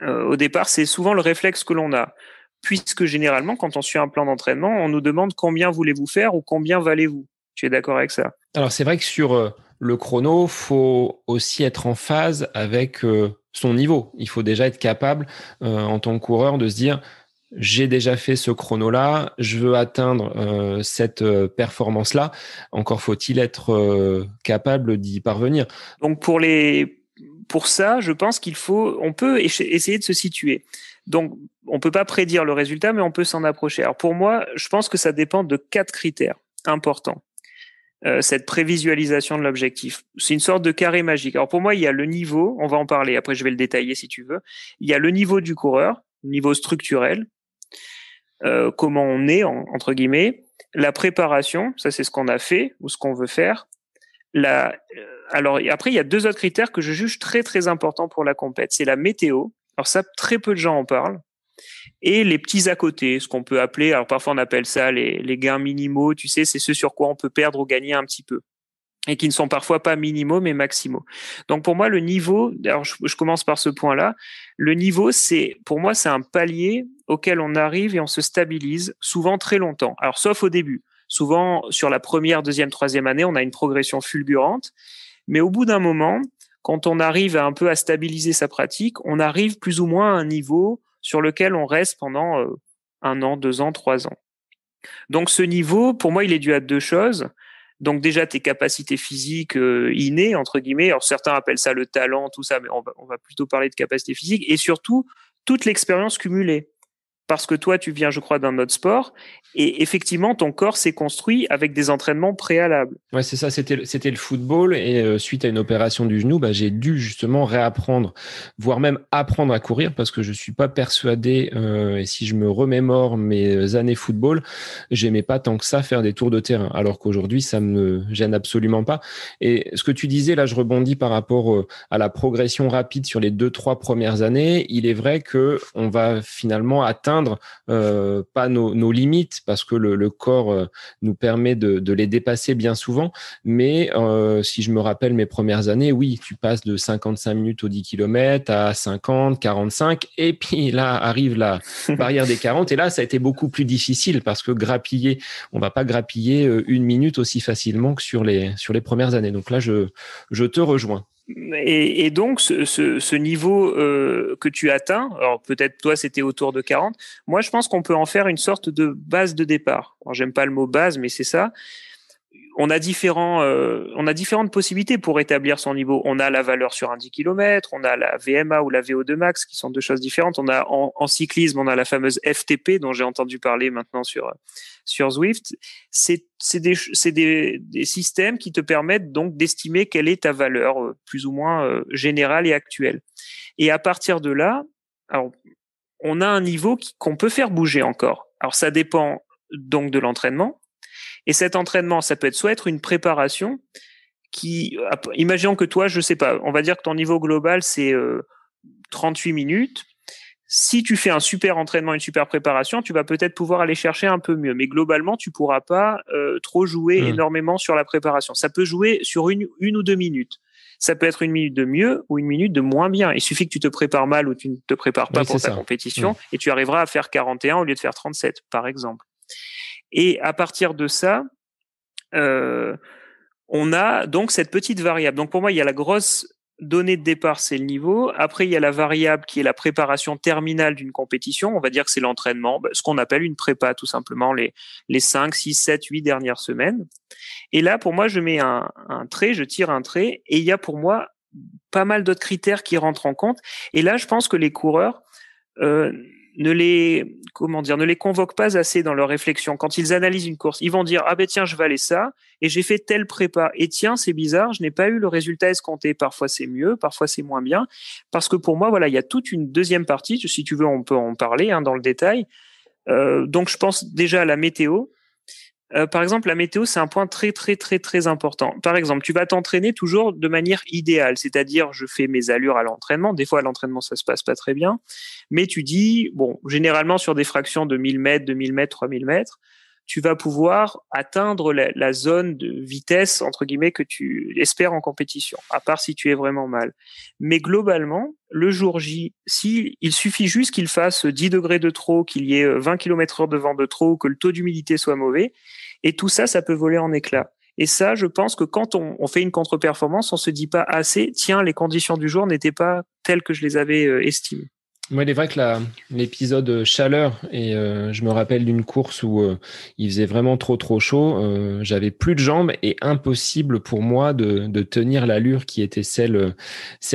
Au départ, c'est souvent le réflexe que l'on a, puisque généralement, quand on suit un plan d'entraînement, on nous demande combien voulez-vous faire ou combien valez-vous. Tu es d'accord avec ça? Alors, c'est vrai que sur le chrono, faut aussi être en phase avec son niveau. Il faut déjà être capable, en tant que coureur, de se dire: j'ai déjà fait ce chrono-là, je veux atteindre cette performance-là. Encore faut-il être capable d'y parvenir. Donc pour ça, je pense on peut essayer de se situer. Donc on peut pas prédire le résultat, mais on peut s'en approcher. Alors pour moi, je pense que ça dépend de 4 critères importants. Cette prévisualisation de l'objectif, c'est une sorte de carré magique. Alors pour moi, il y a le niveau, on va en parler, après je vais le détailler si tu veux. Il y a le niveau du coureur, niveau structurel, comment on est, entre guillemets, la préparation, ça c'est ce qu'on a fait ou ce qu'on veut faire. Alors après, il y a 2 autres critères que je juge très très importants pour la compète. C'est la météo. Alors ça, très peu de gens en parlent. Et les petits à côté, ce qu'on peut appeler, alors parfois on appelle ça les gains minimaux, tu sais, c'est ce sur quoi on peut perdre ou gagner un petit peu, et qui ne sont parfois pas minimaux mais maximaux. Donc pour moi, le niveau, alors je commence par ce point-là, le niveau, pour moi, c'est un palier auquel on arrive et on se stabilise souvent très longtemps. Alors sauf au début. Souvent, sur la première, deuxième, troisième année, on a une progression fulgurante, mais au bout d'un moment, quand on arrive un peu à stabiliser sa pratique, on arrive plus ou moins à un niveau sur lequel on reste pendant 1 an, 2 ans, 3 ans. Donc ce niveau, pour moi, il est dû à 2 choses. Donc déjà tes capacités physiques innées, entre guillemets. Alors certains appellent ça le talent, tout ça, mais on va plutôt parler de capacités physiques. Et surtout, toute l'expérience cumulée. Parce que toi, tu viens, je crois, d'un autre sport, et effectivement, ton corps s'est construit avec des entraînements préalables. Ouais, c'est ça, c'était le football, et suite à une opération du genou, j'ai dû justement réapprendre, voire même apprendre à courir, parce que je suis pas persuadé, et si je me remémore mes années football, j'aimais pas tant que ça faire des tours de terrain, alors qu'aujourd'hui, ça me gêne absolument pas. Et ce que tu disais, là, je rebondis par rapport à la progression rapide sur les 2-3 premières années. Il est vrai que on va finalement atteindre atteindre pas nos limites, parce que le corps nous permet de les dépasser bien souvent. Mais si je me rappelle mes premières années, oui, tu passes de 55 minutes aux 10 km à 50, 45, et puis là arrive la barrière des 40, et là ça a été beaucoup plus difficile, parce que on va pas grappiller une minute aussi facilement que sur les premières années. Donc là, je te rejoins. Et donc, ce niveau que tu atteins, alors peut-être toi c'était autour de 40, moi je pense qu'on peut en faire une sorte de base de départ. Alors, j'aime pas le mot base, mais c'est ça. On a différentes possibilités pour établir son niveau. On a la valeur sur un 10 km, on a la VMA ou la VO2 max, qui sont deux choses différentes. On a en cyclisme, on a la fameuse FTP dont j'ai entendu parler maintenant sur Zwift. C'est des systèmes qui te permettent donc d'estimer quelle est ta valeur plus ou moins générale et actuelle. Et à partir de là, alors, on a un niveau qu'on peut faire bouger encore. Alors ça dépend donc de l'entraînement. Et cet entraînement, ça peut être soit être une préparation imaginons que toi, je sais pas, on va dire que ton niveau global, c'est 38 minutes. Si tu fais un super entraînement, une super préparation, tu vas peut-être pouvoir aller chercher un peu mieux. Mais globalement, tu pourras pas trop jouer énormément sur la préparation. Ça peut jouer sur une ou 2 minutes. Ça peut être une minute de mieux ou une minute de moins bien. Il suffit que tu te prépares mal ou tu ne te prépares pas pour ta compétition et tu arriveras à faire 41 au lieu de faire 37, par exemple. Et à partir de ça, on a donc cette petite variable. Donc pour moi, il y a la grosse donnée de départ, c'est le niveau. Après, il y a la variable qui est la préparation terminale d'une compétition. On va dire que c'est l'entraînement, ce qu'on appelle une prépa, tout simplement, les 5, 6, 7, 8 dernières semaines. Et là, pour moi, je mets un trait, je tire un trait, et il y a pour moi pas mal d'autres critères qui rentrent en compte. Et là, je pense que les coureurs ne les convoquent pas assez dans leur réflexion. Quand ils analysent une course, ils vont dire tiens, je vais aller ça et j'ai fait telle prépa et tiens, c'est bizarre, je n'ai pas eu le résultat escompté. Parfois c'est mieux, parfois c'est moins bien, parce que pour moi il y a toute une deuxième partie. Si tu veux, on peut en parler dans le détail. Donc je pense déjà à la météo. Par exemple, la météo, c'est un point très, très, très, très important. Par exemple, tu vas t'entraîner toujours de manière idéale, c'est-à-dire je fais mes allures à l'entraînement. Des fois, à l'entraînement, ça se passe pas très bien. Mais tu dis, généralement, sur des fractions de 1000 mètres, 2000 mètres, 3000 mètres, tu vas pouvoir atteindre la zone de vitesse, entre guillemets, que tu espères en compétition, à part si tu es vraiment mal. Mais globalement, le jour J, il suffit juste qu'il fasse 10 degrés de trop, qu'il y ait 20 km/h de vent de trop, que le taux d'humidité soit mauvais, et tout ça, ça peut voler en éclats. Et ça, je pense que quand on fait une contre-performance, on se dit pas assez, tiens, les conditions du jour n'étaient pas telles que je les avais estimées. Moi, il est vrai que l'épisode chaleur, et je me rappelle d'une course où il faisait vraiment trop chaud, j'avais plus de jambes et impossible pour moi de tenir l'allure qui était celle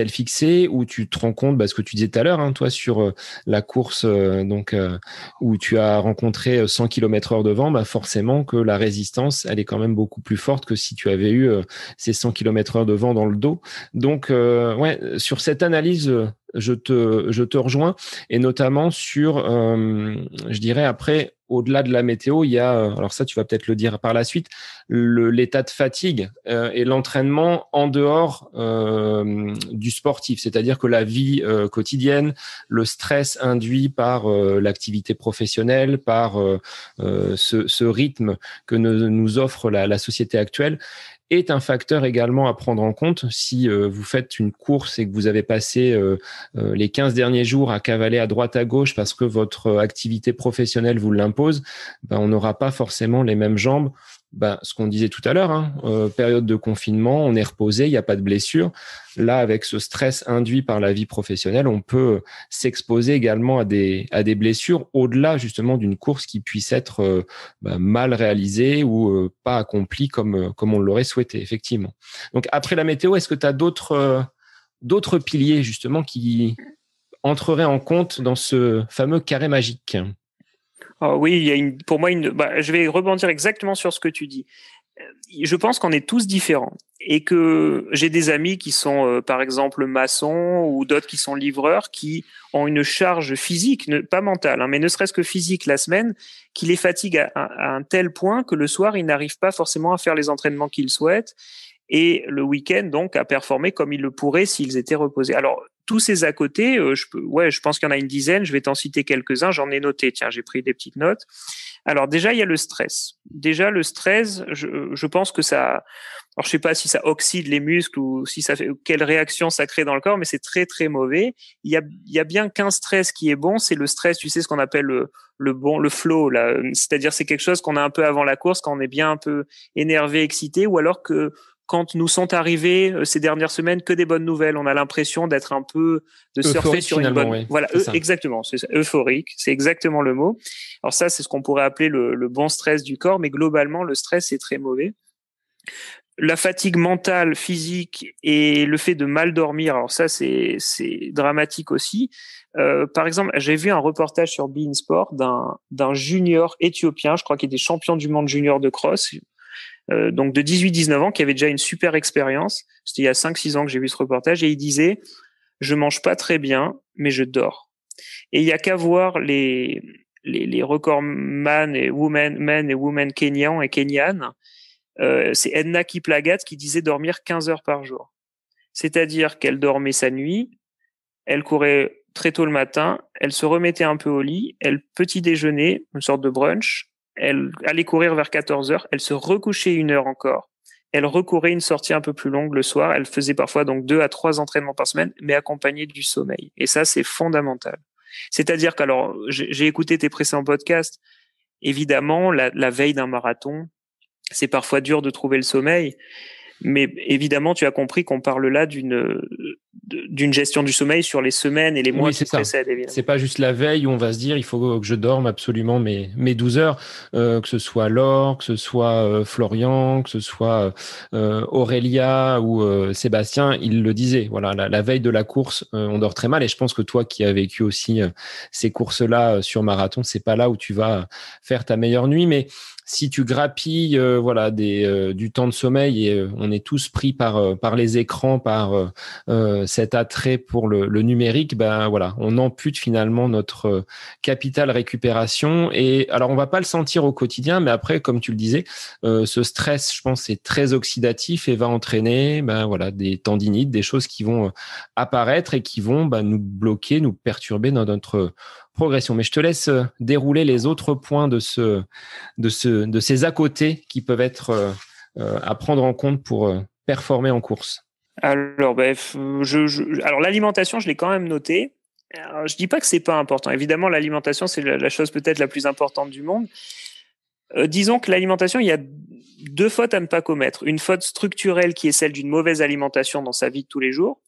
fixée, où tu te rends compte, ce que tu disais tout à l'heure, toi, sur la course où tu as rencontré 100 km/h de vent, forcément que la résistance, elle est quand même beaucoup plus forte que si tu avais eu ces 100 km/h de vent dans le dos. Donc, sur cette analyse, je te rejoins, et notamment sur, je dirais après, au-delà de la météo, il y a, alors ça tu vas peut-être le dire par la suite, l'état de fatigue et l'entraînement en dehors du sportif, c'est-à-dire que la vie quotidienne, le stress induit par l'activité professionnelle, par ce rythme que nous offre la société actuelle, est un facteur également à prendre en compte. Si vous faites une course et que vous avez passé les 15 derniers jours à cavaler à droite à gauche parce que votre activité professionnelle vous l'impose, on n'aura pas forcément les mêmes jambes. Ce qu'on disait tout à l'heure, période de confinement, on est reposé, il n'y a pas de blessure. Là, avec ce stress induit par la vie professionnelle, on peut s'exposer également à des blessures au-delà justement d'une course qui puisse être mal réalisée ou pas accomplie comme on l'aurait souhaité, effectivement. Donc après la météo, est-ce que tu as d'autres piliers justement qui entreraient en compte dans ce fameux carré magique ? Oui, il y a pour moi je vais rebondir exactement sur ce que tu dis. Je pense qu'on est tous différents et que j'ai des amis qui sont par exemple maçons ou d'autres qui sont livreurs qui ont une charge physique, pas mentale, mais ne serait-ce que physique la semaine, qui les fatigue à un tel point que le soir, ils n'arrivent pas forcément à faire les entraînements qu'ils souhaitent et le week-end donc à performer comme ils le pourraient s'ils étaient reposés. Alors tous ces à côté, je pense qu'il y en a une dizaine. Je vais t'en citer quelques-uns. J'en ai noté. Tiens, j'ai pris des petites notes. Alors déjà, il y a le stress. Déjà, le stress, je pense que ça. Alors, je sais pas si ça oxyde les muscles ou si ça fait quelle réaction ça crée dans le corps, mais c'est très très mauvais. Il y a bien qu'un stress qui est bon, c'est le stress. Tu sais ce qu'on appelle le flow là, c'est-à-dire c'est quelque chose qu'on a un peu avant la course, quand on est bien un peu énervé, excité, ou alors que quand nous sont arrivées ces dernières semaines que des bonnes nouvelles, on a l'impression d'être un peu de surfer Euphorique, sur une bonne. oui, Voilà, exactement, c'est ça, euphorique, c'est exactement le mot. Alors ça, c'est ce qu'on pourrait appeler le bon stress du corps, mais globalement, le stress est très mauvais. La fatigue mentale, physique et le fait de mal dormir, alors ça c'est dramatique aussi. Par exemple, j'ai vu un reportage sur beIN Sport d'un junior éthiopien, je crois qu'il était champion du monde junior de cross, donc de 18-19 ans, qui avait déjà une super expérience. C'était il y a 5-6 ans que j'ai vu ce reportage, et il disait « Je mange pas très bien, mais je dors ». Et il y a qu'à voir les records men et women kenyans et kenyanes. C'est Edna Kiplagat qui disait dormir 15 heures par jour. C'est-à-dire qu'elle dormait sa nuit, elle courait très tôt le matin, elle se remettait un peu au lit, elle petit déjeuner, une sorte de brunch, elle allait courir vers 14 heures, elle se recouchait 1 heure encore, elle recourait une sortie un peu plus longue le soir, elle faisait parfois donc 2 à 3 entraînements par semaine, mais accompagnés du sommeil. Et ça, c'est fondamental. C'est-à-dire qu'alors, j'ai écouté tes précédents podcasts, évidemment, la veille d'un marathon, c'est parfois dur de trouver le sommeil, mais évidemment, tu as compris qu'on parle là d'une gestion du sommeil sur les semaines et les mois qui précèdent, évidemment. C'est pas juste la veille où on va se dire il faut que je dorme absolument mes 12 heures, que ce soit Laure, que ce soit Florian, que ce soit Aurélia ou Sébastien, ils le disaient. Voilà, la veille de la course, on dort très mal, et je pense que toi qui as vécu aussi ces courses-là sur marathon, c'est pas là où tu vas faire ta meilleure nuit, mais si tu grappilles du temps de sommeil, et on est tous pris par les écrans, par cet attrait pour le numérique, ben voilà, on ampute finalement notre capital récupération. Et alors on va pas le sentir au quotidien, mais après, comme tu le disais, ce stress, je pense, est très oxydatif et va entraîner des tendinites, des choses qui vont apparaître et qui vont nous bloquer, nous perturber dans notre progression. Mais je te laisse dérouler les autres points de ces à côté qui peuvent être à prendre en compte pour performer en course. Alors, alors l'alimentation, je l'ai quand même noté. Alors, je dis pas que c'est pas important. Évidemment, l'alimentation, c'est la chose peut-être la plus importante du monde. Disons que l'alimentation, il y a 2 fautes à ne pas commettre. Une faute structurelle qui est celle d'une mauvaise alimentation dans sa vie de tous les jours,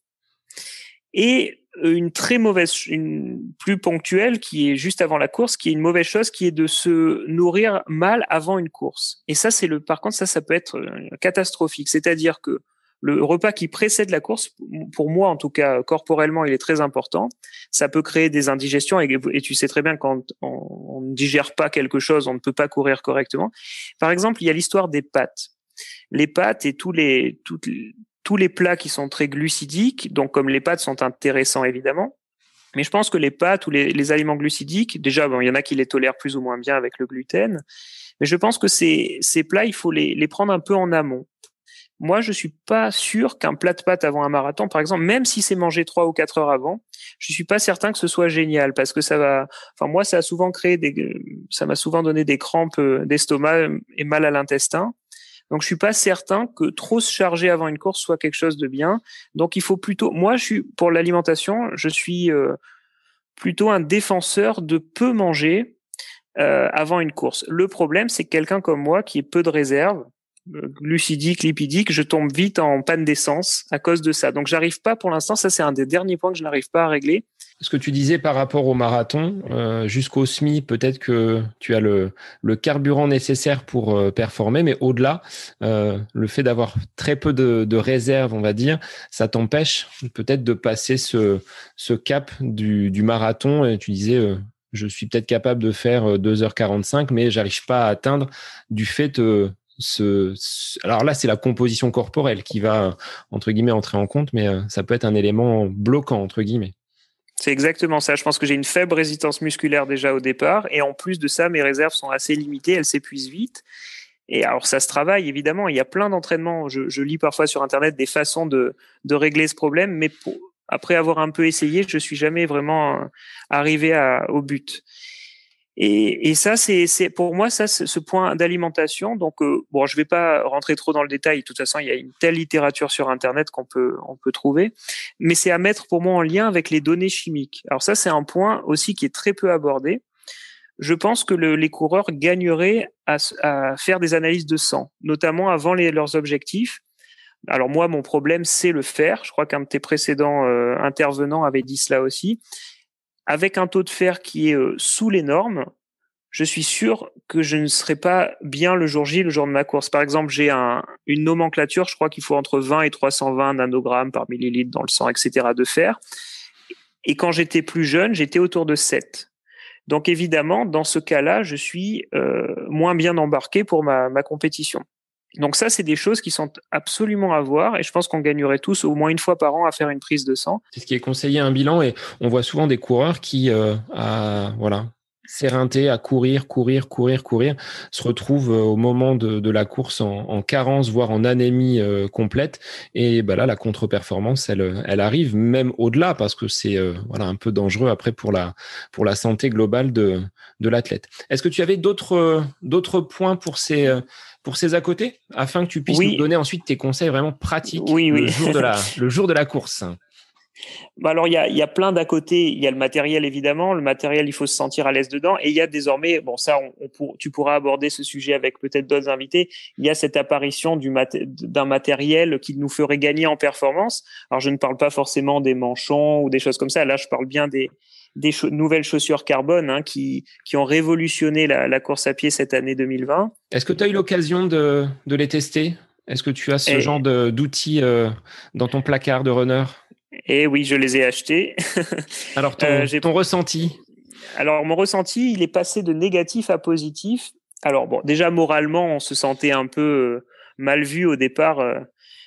et une très mauvaise, une plus ponctuelle qui est juste avant la course, qui est une mauvaise chose, qui est de se nourrir mal avant une course. Et ça, par contre, ça peut être catastrophique. C'est-à-dire que le repas qui précède la course, pour moi en tout cas, corporellement, il est très important. Ça peut créer des indigestions, et tu sais très bien, quand on ne digère pas quelque chose, on ne peut pas courir correctement. Par exemple, il y a l'histoire des pâtes. Les pâtes et tous les plats qui sont très glucidiques, donc comme les pâtes sont intéressants évidemment, mais je pense que les pâtes ou les aliments glucidiques, déjà, il y en a qui les tolèrent plus ou moins bien avec le gluten, mais je pense que ces plats, il faut les prendre un peu en amont. Moi, je suis pas sûr qu'un plat de pâtes avant un marathon, par exemple, même si c'est mangé 3 ou 4 heures avant, je suis pas certain que ce soit génial, parce que moi, ça m'a souvent donné des crampes d'estomac et mal à l'intestin. Donc, je suis pas certain que trop se charger avant une course soit quelque chose de bien. Donc, il faut plutôt, moi, pour l'alimentation, je suis plutôt un défenseur de peu manger avant une course. Le problème, c'est que quelqu'un comme moi, qui est peu de réserve, glucidique, lipidique, je tombe vite en panne d'essence à cause de ça. Donc, j'arrive pas pour l'instant, ça c'est un des derniers points que je n'arrive pas à régler. Ce que tu disais par rapport au marathon, jusqu'au SMI, peut-être que tu as le carburant nécessaire pour performer, mais au-delà, le fait d'avoir très peu de réserve, on va dire, ça t'empêche peut-être de passer ce cap du marathon. Et tu disais, je suis peut-être capable de faire 2h45, mais j'arrive pas à atteindre du fait alors là, c'est la composition corporelle qui va, entre guillemets, entrer en compte, mais ça peut être un élément bloquant, entre guillemets. C'est exactement ça. Je pense que j'ai une faible résistance musculaire déjà au départ. Et en plus de ça, mes réserves sont assez limitées. Elles s'épuisent vite. Et alors, ça se travaille, évidemment. Il y a plein d'entraînements. Je lis parfois sur Internet des façons de régler ce problème. Mais après avoir un peu essayé, je suis jamais vraiment arrivé au but. Et ça, c'est pour moi, ça, ce point d'alimentation. Donc, bon, je vais pas rentrer trop dans le détail. De toute façon, il y a une telle littérature sur Internet on peut trouver. Mais c'est à mettre pour moi en lien avec les données chimiques. Alors ça, c'est un point aussi qui est très peu abordé. Je pense que les coureurs gagneraient à faire des analyses de sang, notamment avant leurs objectifs. Alors moi, mon problème, c'est le fer. Je crois qu'un de tes précédents intervenants avait dit cela aussi. Avec un taux de fer qui est sous les normes, je suis sûr que je ne serai pas bien le jour J, le jour de ma course. Par exemple, j'ai une nomenclature, je crois qu'il faut entre 20 et 320 nanogrammes par millilitre dans le sang, etc. de fer. Et quand j'étais plus jeune, j'étais autour de 7. Donc évidemment, dans ce cas-là, je suis moins bien embarqué pour ma compétition. Donc ça, c'est des choses qui sont absolument à voir et je pense qu'on gagnerait tous au moins une fois par an à faire une prise de sang. C'est ce qui est conseillé un bilan et on voit souvent des coureurs qui, s'éreinter à courir, se retrouvent au moment de la course en carence, voire en anémie complète. Et bah là, la contre-performance, elle arrive même au-delà parce que c'est un peu dangereux après pour la santé globale de l'athlète. Est-ce que tu avais d'autres points pour ces à côté, afin que tu puisses nous donner ensuite tes conseils vraiment pratiques le jour de la course? Alors il y a plein d'à côté. Il y a le matériel évidemment. Le matériel, il faut se sentir à l'aise dedans. Et il y a désormais, bon ça, tu pourras aborder ce sujet avec peut-être d'autres invités. Il y a cette apparition d'un matériel qui nous ferait gagner en performance. Alors je ne parle pas forcément des manchons ou des choses comme ça. Là, je parle bien des nouvelles chaussures carbone qui ont révolutionné la course à pied cette année 2020. Est-ce que tu as eu l'occasion de les tester? Est-ce que tu as ce genre d'outils dans ton placard de runner? Et oui, je les ai achetés. Alors, ton ressenti? Alors, mon ressenti, il est passé de négatif à positif. Alors, bon, déjà, moralement, on se sentait un peu mal vu au départ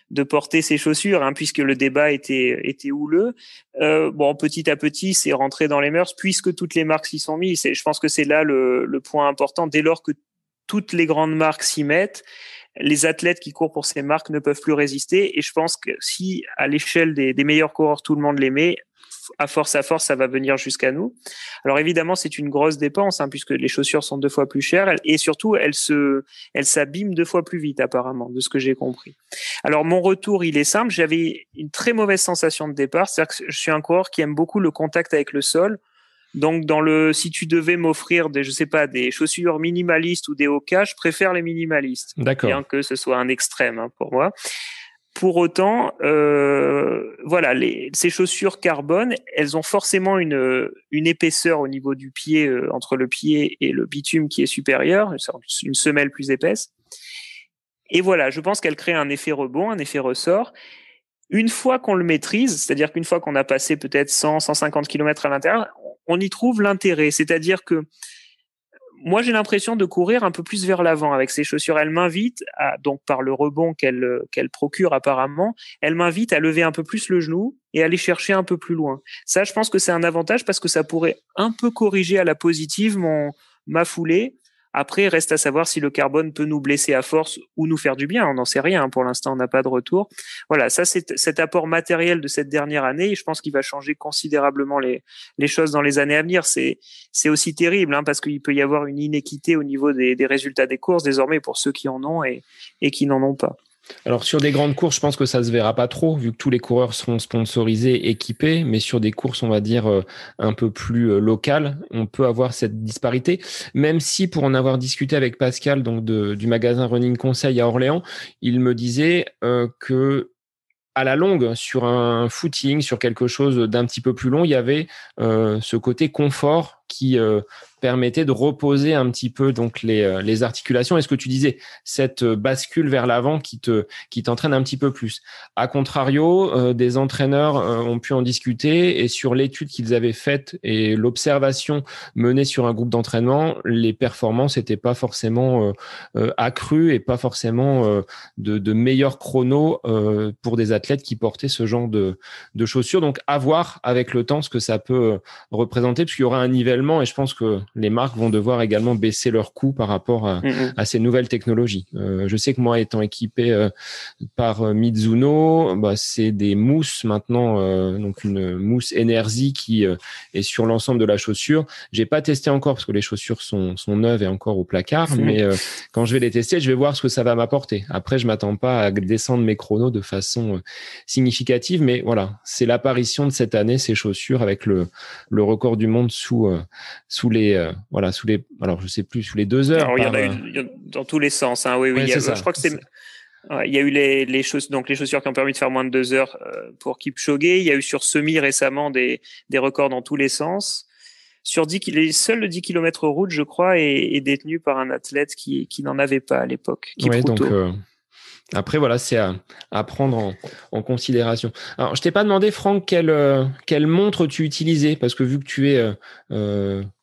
de porter ces chaussures, puisque le débat était houleux. Petit à petit, c'est rentré dans les mœurs, puisque toutes les marques s'y sont mises. Je pense que c'est là le point important. Dès lors que toutes les grandes marques s'y mettent, les athlètes qui courent pour ces marques ne peuvent plus résister. Et je pense que si, à l'échelle des meilleurs coureurs, tout le monde les met, à force, ça va venir jusqu'à nous. Alors évidemment, c'est une grosse dépense, puisque les chaussures sont 2 fois plus chères et surtout, elles s'abîment 2 fois plus vite, apparemment, de ce que j'ai compris. Alors mon retour, il est simple. J'avais une très mauvaise sensation de départ. C'est-à-dire que je suis un coureur qui aime beaucoup le contact avec le sol. Donc, si tu devais m'offrir des chaussures minimalistes ou des Hoka, je préfère les minimalistes. D'accord. Bien que ce soit un extrême, pour moi. Pour autant, ces chaussures carbone, elles ont forcément une épaisseur au niveau du pied, entre le pied et le bitume qui est supérieure, une semelle plus épaisse. Et voilà, je pense qu'elle crée un effet rebond, un effet ressort. Une fois qu'on le maîtrise, c'est-à-dire qu'une fois qu'on a passé peut-être 100, 150 km à l'intérieur, on y trouve l'intérêt. C'est-à-dire que moi, j'ai l'impression de courir un peu plus vers l'avant avec ces chaussures. Elles m'invitent, donc par le rebond qu'elles procurent apparemment, elles m'invitent à lever un peu plus le genou et aller chercher un peu plus loin. Ça, je pense que c'est un avantage parce que ça pourrait un peu corriger à la positive ma foulée. Après, reste à savoir si le carbone peut nous blesser à force ou nous faire du bien. On n'en sait rien. Pour l'instant, on n'a pas de retour. Voilà, ça, c'est cet apport matériel de cette dernière année. Et je pense qu'il va changer considérablement les choses dans les années à venir. C'est aussi terrible, parce qu'il peut y avoir une inéquité au niveau des résultats des courses désormais pour ceux qui en ont et qui n'en ont pas. Alors, sur des grandes courses, je pense que ça se verra pas trop, vu que tous les coureurs seront sponsorisés, équipés, mais sur des courses, on va dire, un peu plus locales, on peut avoir cette disparité, même si, pour en avoir discuté avec Pascal, donc du magasin Running Conseil à Orléans, il me disait que à la longue, sur un footing, sur quelque chose d'un petit peu plus long, il y avait ce côté confort qui permettait de reposer un petit peu donc les articulations. Et ce que tu disais, cette bascule vers l'avant qui t'entraîne un petit peu plus. À contrario, des entraîneurs ont pu en discuter et sur l'étude qu'ils avaient faite et l'observation menée sur un groupe d'entraînement, les performances n'étaient pas forcément accrues et pas forcément de meilleurs chronos pour des athlètes qui portaient ce genre de chaussures. Donc, à voir avec le temps ce que ça peut représenter, puisqu'il y aura un nivellement graduellement et je pense que les marques vont devoir également baisser leurs coûts par rapport à ces nouvelles technologies. Je sais que moi, étant équipé par Mizuno, c'est des mousses maintenant, donc une mousse Energy qui est sur l'ensemble de la chaussure. J'ai pas testé encore parce que les chaussures sont neuves et encore au placard, mais quand je vais les tester, je vais voir ce que ça va m'apporter. Après, je m'attends pas à descendre mes chronos de façon significative, mais voilà, c'est l'apparition de cette année ces chaussures avec le record du monde sous les alors je sais plus, sous les 2 heures. Alors, il y en a eu dans tous les sens, hein. Oui, ouais, je crois que c'est il y a eu les chaussures qui ont permis de faire moins de 2 heures pour Kipchoge. Il y a eu sur semi récemment des records dans tous les sens. Sur seul le 10 km route, je crois, est détenu par un athlète qui n'en avait pas à l'époque. Ouais, donc après, voilà, c'est à prendre en considération. Alors, je t'ai pas demandé, Franck, quelle montre tu utilisais, parce que vu que tu es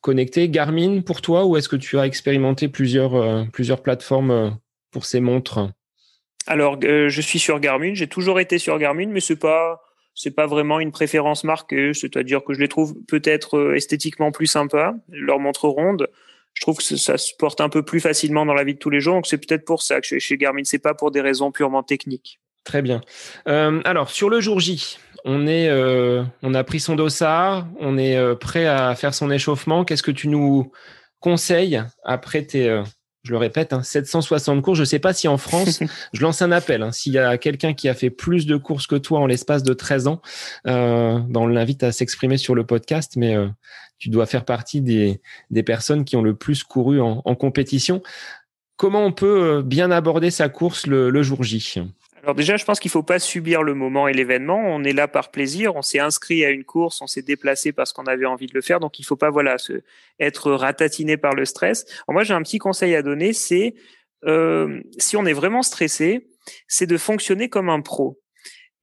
connecté, Garmin pour toi, ou est-ce que tu as expérimenté plusieurs plateformes pour ces montres? Alors, je suis sur Garmin. J'ai toujours été sur Garmin, mais c'est pas vraiment une préférence marquée. C'est-à-dire que je les trouve peut-être esthétiquement plus sympas. Leur montre ronde, je trouve que ça se porte un peu plus facilement dans la vie de tous les jours. Donc, c'est peut-être pour ça que je suis chez Garmin. C'est pas pour des raisons purement techniques. Très bien. Alors, sur le jour J, on a pris son dossard, on est prêt à faire son échauffement. Qu'est-ce que tu nous conseilles après je le répète, 760 courses. Je ne sais pas si en France, je lance un appel. S'il y a quelqu'un qui a fait plus de courses que toi en l'espace de 13 ans, on l'invite à s'exprimer sur le podcast, mais tu dois faire partie des personnes qui ont le plus couru en compétition. Comment on peut bien aborder sa course le jour J ? Alors déjà, je pense qu'il faut pas subir le moment et l'événement. On est là par plaisir. On s'est inscrit à une course, on s'est déplacé parce qu'on avait envie de le faire. Donc il faut pas être ratatiné par le stress. Alors moi, j'ai un petit conseil à donner, c'est si on est vraiment stressé, c'est de fonctionner comme un pro.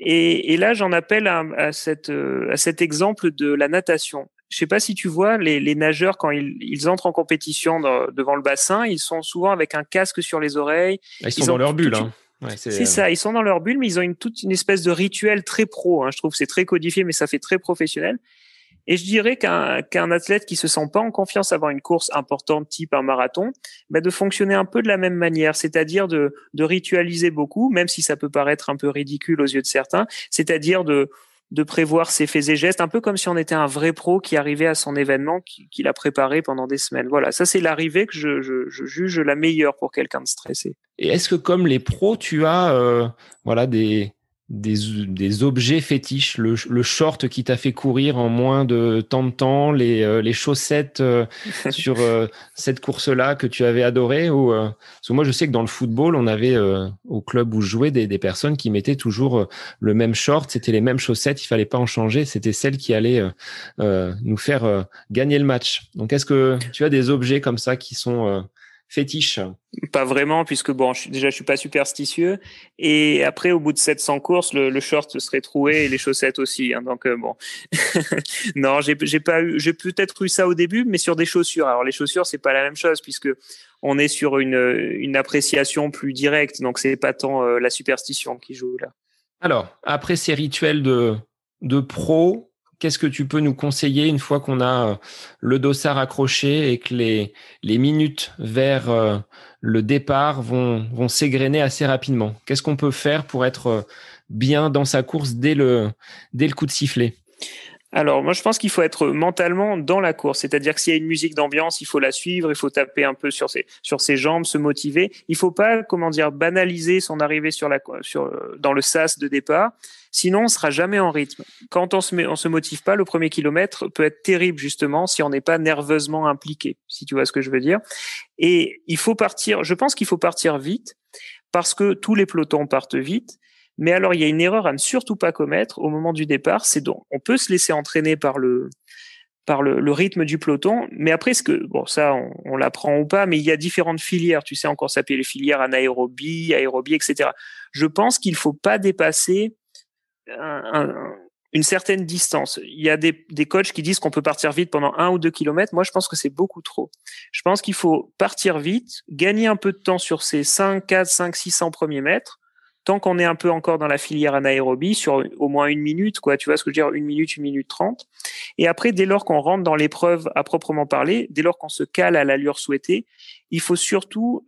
Et là, j'en appelle à cet exemple de la natation. Je sais pas si tu vois les nageurs quand ils entrent en compétition devant le bassin, ils sont souvent avec un casque sur les oreilles. Ils sont dans leur bulle. Ouais, c'est ça, ils sont dans leur bulle, mais ils ont toute une espèce de rituel très pro. Je trouve que c'est très codifié, mais ça fait très professionnel. Et je dirais qu'un athlète qui se sent pas en confiance avant une course importante, type un marathon, de fonctionner un peu de la même manière, c'est-à-dire de ritualiser beaucoup, même si ça peut paraître un peu ridicule aux yeux de certains, c'est-à-dire de prévoir ses faits et gestes, un peu comme si on était un vrai pro qui arrivait à son événement, qu'il a préparé pendant des semaines. Voilà, ça c'est l'arrivée que je juge la meilleure pour quelqu'un de stressé. Et est-ce que comme les pros, tu as des objets fétiches, le short qui t'a fait courir en moins de temps, les chaussettes sur cette course-là que tu avais adoré parce que moi je sais que dans le football on avait au club où je jouais des personnes qui mettaient toujours le même short, c'était les mêmes chaussettes, il fallait pas en changer, c'était celles qui allaient nous faire gagner le match. Donc est-ce que tu as des objets comme ça qui sont fétiche? Pas vraiment, puisque je suis pas superstitieux. Et après, au bout de 700 courses, le short serait troué et les chaussettes aussi. Donc bon, non, j'ai peut-être eu ça au début, mais sur des chaussures. Alors les chaussures, c'est pas la même chose puisque on est sur une appréciation plus directe. Donc c'est pas tant la superstition qui joue là. Alors après ces rituels de pro, qu'est-ce que tu peux nous conseiller une fois qu'on a le dossard accroché et que les minutes vers le départ vont s'égrener assez rapidement? Qu'est-ce qu'on peut faire pour être bien dans sa course dès le coup de sifflet? Alors, moi, je pense qu'il faut être mentalement dans la course. C'est-à-dire que s'il y a une musique d'ambiance, il faut la suivre, il faut taper un peu sur ses jambes, se motiver. Il faut pas, banaliser son arrivée dans le sas de départ. Sinon, on sera jamais en rythme. Quand on se motive pas, le premier kilomètre peut être terrible, justement, si on n'est pas nerveusement impliqué, si tu vois ce que je veux dire. Et je pense qu'il faut partir vite parce que tous les pelotons partent vite. Mais alors, il y a une erreur à ne surtout pas commettre au moment du départ, on peut se laisser entraîner par le rythme du peloton, mais après, ça, on l'apprend ou pas, mais il y a différentes filières, tu sais, en course à pied, les filières anaérobie, aérobie, etc. Je pense qu'il faut pas dépasser une certaine distance. Il y a des coachs qui disent qu'on peut partir vite pendant 1 ou 2 kilomètres. Moi, je pense que c'est beaucoup trop. Je pense qu'il faut partir vite, gagner un peu de temps sur ces 5, 4, 5, 600 premiers mètres, tant qu'on est un peu encore dans la filière anaérobie, sur au moins 1 minute, quoi. Tu vois ce que je veux dire? 1 minute, 1 minute 30. Et après, dès lors qu'on rentre dans l'épreuve à proprement parler, dès lors qu'on se cale à l'allure souhaitée, il faut surtout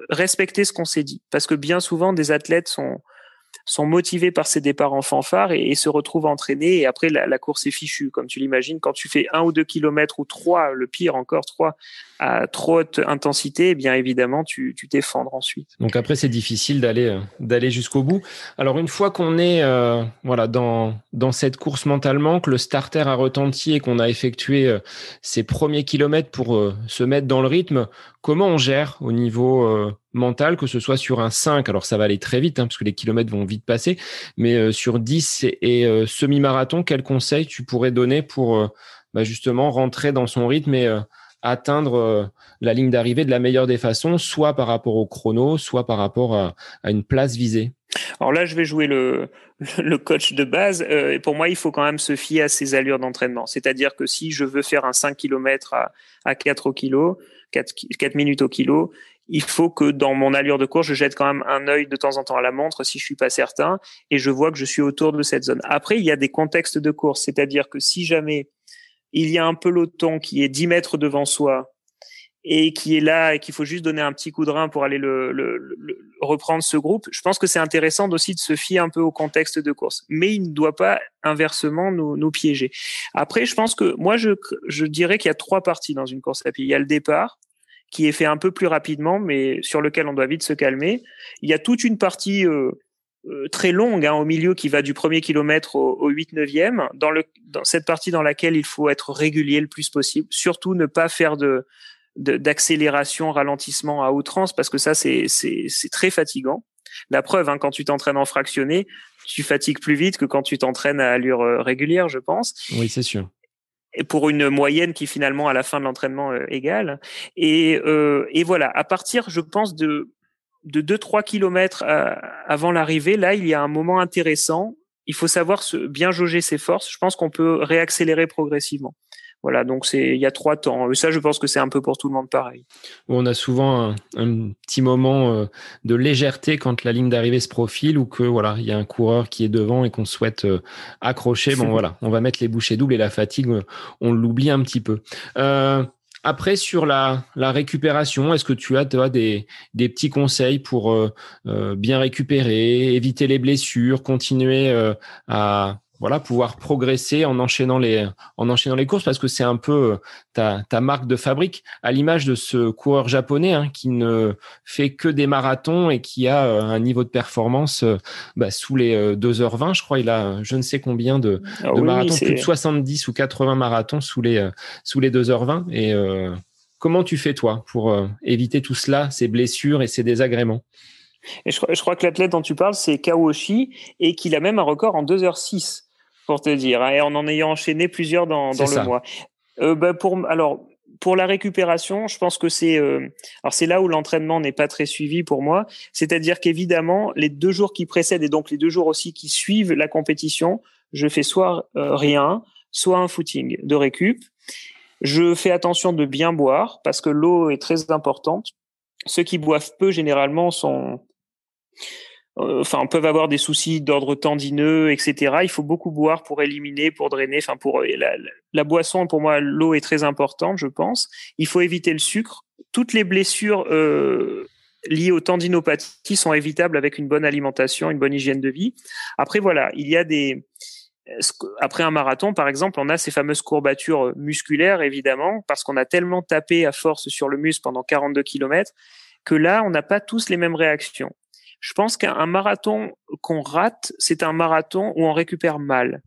respecter ce qu'on s'est dit. Parce que bien souvent, des athlètes sont motivés par ces départs en fanfare et se retrouvent entraînés. Et après, la course est fichue. Comme tu l'imagines, quand tu fais 1 ou 2 kilomètres ou 3, le pire encore 3, à trop haute intensité, eh bien évidemment, tu t'effondres ensuite. Donc après, c'est difficile d'aller jusqu'au bout. Alors une fois qu'on est voilà dans cette course mentalement, que le starter a retenti et qu'on a effectué ses premiers kilomètres pour se mettre dans le rythme, comment on gère au niveau mental, que ce soit sur un 5, alors ça va aller très vite parce que les kilomètres vont vite passer, mais sur 10 et semi-marathon, quels conseils tu pourrais donner pour justement rentrer dans son rythme et atteindre la ligne d'arrivée de la meilleure des façons, soit par rapport au chrono, soit par rapport à une place visée? Alors là, je vais jouer le coach de base. Et pour moi, il faut quand même se fier à ses allures d'entraînement. C'est-à-dire que si je veux faire un 5 km à 4 au kilo, 4 minutes au kilo, il faut que dans mon allure de course, je jette quand même un œil de temps en temps à la montre si je suis pas certain et je vois que je suis autour de cette zone. Après, il y a des contextes de course. C'est-à-dire que si jamais il y a un peloton qui est 10 mètres devant soi et qui est là et qu'il faut juste donner un petit coup de rein pour aller reprendre ce groupe, je pense que c'est intéressant aussi de se fier un peu au contexte de course. Mais il ne doit pas inversement nous piéger. Après, je pense que moi, je dirais qu'il y a 3 parties dans une course à pied. Il y a le départ, qui est fait un peu plus rapidement, mais sur lequel on doit vite se calmer. Il y a toute une partie très longue au milieu qui va du premier kilomètre au 8-9e, dans cette partie dans laquelle il faut être régulier le plus possible, surtout ne pas faire d'accélération, ralentissement à outrance, parce que ça c'est très fatigant. La preuve, quand tu t'entraînes en fractionné, tu fatigues plus vite que quand tu t'entraînes à allure régulière, je pense. Oui, c'est sûr. Et pour une moyenne qui finalement à la fin de l'entraînement égale. Et voilà, à partir, je pense, de 2-3 kilomètres avant l'arrivée, là, il y a un moment intéressant. Il faut savoir bien jauger ses forces. Je pense qu'on peut réaccélérer progressivement. Voilà, donc il y a 3 temps. Ça, je pense que c'est un peu pour tout le monde pareil. On a souvent un petit moment de légèreté quand la ligne d'arrivée se profile ou que voilà, il y a un coureur qui est devant et qu'on souhaite accrocher. Bon voilà, on va mettre les bouchées doubles et la fatigue, on l'oublie un petit peu. Après, sur la récupération, est-ce que tu as des petits conseils pour bien récupérer, éviter les blessures, continuer à pouvoir progresser en enchaînant les courses, parce que c'est un peu ta marque de fabrique, à l'image de ce coureur japonais qui ne fait que des marathons et qui a un niveau de performance sous les 2h20, je crois. Il a je ne sais combien de marathons, plus de 70 ou 80 marathons sous les 2h20. Et comment tu fais, toi, pour éviter tout cela, ces blessures et ces désagréments? Et je crois que l'athlète dont tu parles, c'est Kawoshi, et qu'il a même un record en 2h06, pour te dire, et en ayant enchaîné plusieurs dans le mois. Pour la récupération, je pense que c'est là où l'entraînement n'est pas très suivi pour moi. C'est-à-dire qu'évidemment, les 2 jours qui précèdent et donc les 2 jours aussi qui suivent la compétition, je fais soit rien, soit un footing de récup. Je fais attention de bien boire parce que l'eau est très importante. Ceux qui boivent peu généralement peuvent avoir des soucis d'ordre tendineux, etc. Il faut beaucoup boire pour éliminer, pour drainer. Pour la boisson, pour moi, l'eau est très importante, je pense. Il faut éviter le sucre. Toutes les blessures liées aux tendinopathies sont évitables avec une bonne alimentation, une bonne hygiène de vie. Après, voilà, il y a après un marathon, par exemple, on a ces fameuses courbatures musculaires, évidemment, parce qu'on a tellement tapé à force sur le muscle pendant 42 kilomètres que là, on n'a pas tous les mêmes réactions. Je pense qu'un marathon qu'on rate, c'est un marathon où on récupère mal.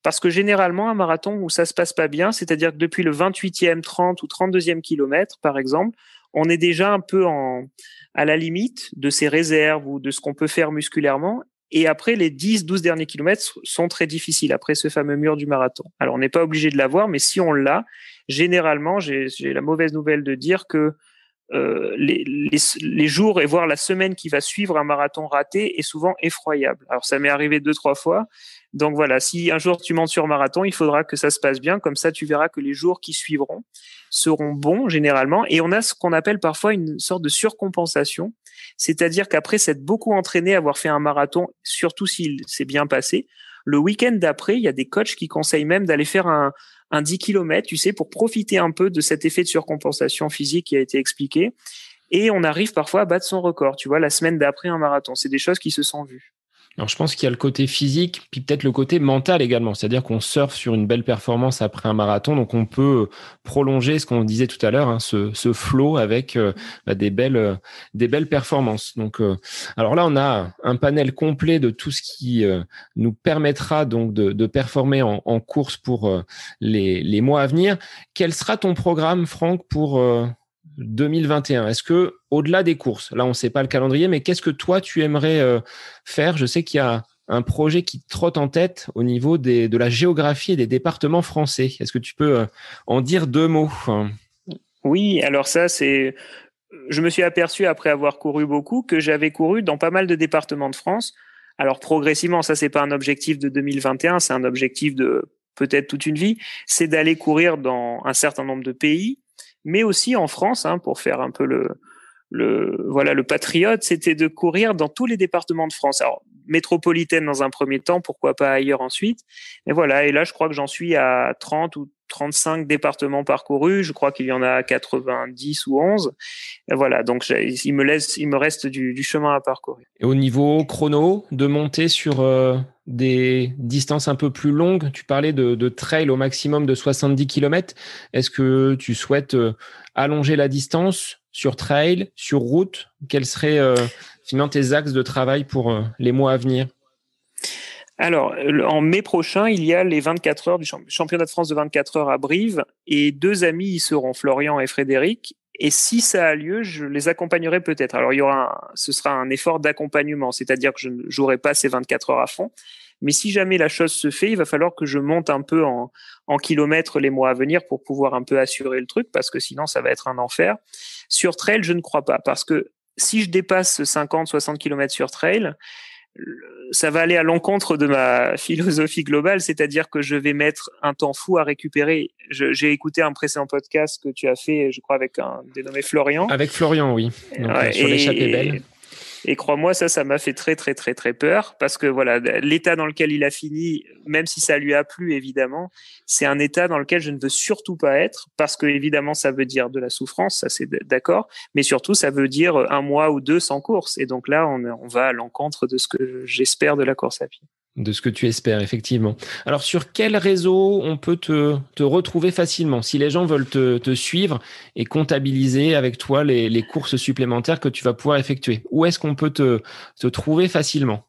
Parce que généralement, un marathon où ça se passe pas bien, c'est-à-dire que depuis le 28e, 30 ou 32e kilomètre, par exemple, on est déjà un peu à la limite de ses réserves ou de ce qu'on peut faire musculairement. Et après, les 10-12 derniers kilomètres sont très difficiles après ce fameux mur du marathon. Alors, on n'est pas obligé de l'avoir, mais si on l'a, généralement, j'ai la mauvaise nouvelle de dire que les jours et voire la semaine qui va suivre un marathon raté est souvent effroyable. Alors ça m'est arrivé 2-3 fois. Donc voilà, si un jour tu montes sur marathon, il faudra que ça se passe bien. Comme ça, tu verras que les jours qui suivront seront bons généralement. Et on a ce qu'on appelle parfois une sorte de surcompensation. C'est-à-dire qu'après s'être beaucoup entraîné, avoir fait un marathon, surtout s'il s'est bien passé, le week-end d'après, il y a des coachs qui conseillent même d'aller faire un 10 km, tu sais, pour profiter un peu de cet effet de surcompensation physique qui a été expliqué. Et on arrive parfois à battre son record, tu vois, la semaine d'après un marathon. C'est des choses qui se sont vues. Alors, je pense qu'il y a le côté physique, puis peut-être le côté mental également. C'est-à-dire qu'on surfe sur une belle performance après un marathon, donc on peut prolonger ce qu'on disait tout à l'heure, hein, ce flow avec des belles performances. Donc, alors là, on a un panel complet de tout ce qui nous permettra donc de performer en course pour les mois à venir. Quel sera ton programme, Franck, pour 2021? Est-ce que, au-delà des courses, là on ne sait pas le calendrier, mais qu'est-ce que toi tu aimerais faire? Je sais qu'il y a un projet qui te trotte en tête au niveau de la géographie et des départements français. Est-ce que tu peux en dire 2 mots? Oui, alors ça je me suis aperçu après avoir couru beaucoup que j'avais couru dans pas mal de départements de France. Alors progressivement, ça c'est pas un objectif de 2021, c'est un objectif de peut-être toute une vie, c'est d'aller courir dans un certain nombre de pays, mais aussi en France, hein, pour faire un peu le patriote, c'était de courir dans tous les départements de France. Alors, métropolitaine dans un premier temps, pourquoi pas ailleurs ensuite. Et voilà. Et là, je crois que j'en suis à 30 ou 35 départements parcourus. Je crois qu'il y en a 90 ou 11. Et voilà. Donc, il me reste du chemin à parcourir. Et au niveau chrono, de monter sur des distances un peu plus longues, tu parlais de trail au maximum de 70 km. Est-ce que tu souhaites allonger la distance sur trail, sur route? Quels seraient finalement tes axes de travail pour les mois à venir? Alors, en mai prochain, il y a les 24 heures du championnat de France de 24 heures à Brive, et 2 amis y seront, Florian et Frédéric. Et si ça a lieu, je les accompagnerai peut-être. Alors, ce sera un effort d'accompagnement, c'est-à-dire que je ne jouerai pas ces 24 heures à fond. Mais si jamais la chose se fait, il va falloir que je monte un peu en kilomètres les mois à venir pour pouvoir un peu assurer le truc, parce que sinon, ça va être un enfer. Sur trail, je ne crois pas, parce que si je dépasse 50, 60 km sur trail, ça va aller à l'encontre de ma philosophie globale, c'est-à-dire que je vais mettre un temps fou à récupérer. J'ai écouté un précédent podcast que tu as fait, je crois, avec un dénommé Florian. Avec Florian, oui. Donc, ouais, sur l'échappée belle. Et crois-moi, ça m'a fait très, très, très, très peur, parce que voilà, l'état dans lequel il a fini, même si ça lui a plu, évidemment, c'est un état dans lequel je ne veux surtout pas être, parce que évidemment, ça veut dire de la souffrance, ça c'est d'accord, mais surtout, ça veut dire 1 mois ou 2 sans course. Et donc là, on va à l'encontre de ce que j'espère de la course à pied. De ce que tu espères, effectivement. Alors, sur quel réseau on peut te retrouver facilement si les gens veulent te suivre et comptabiliser avec toi les courses supplémentaires que tu vas pouvoir effectuer? Où est-ce qu'on peut te trouver facilement?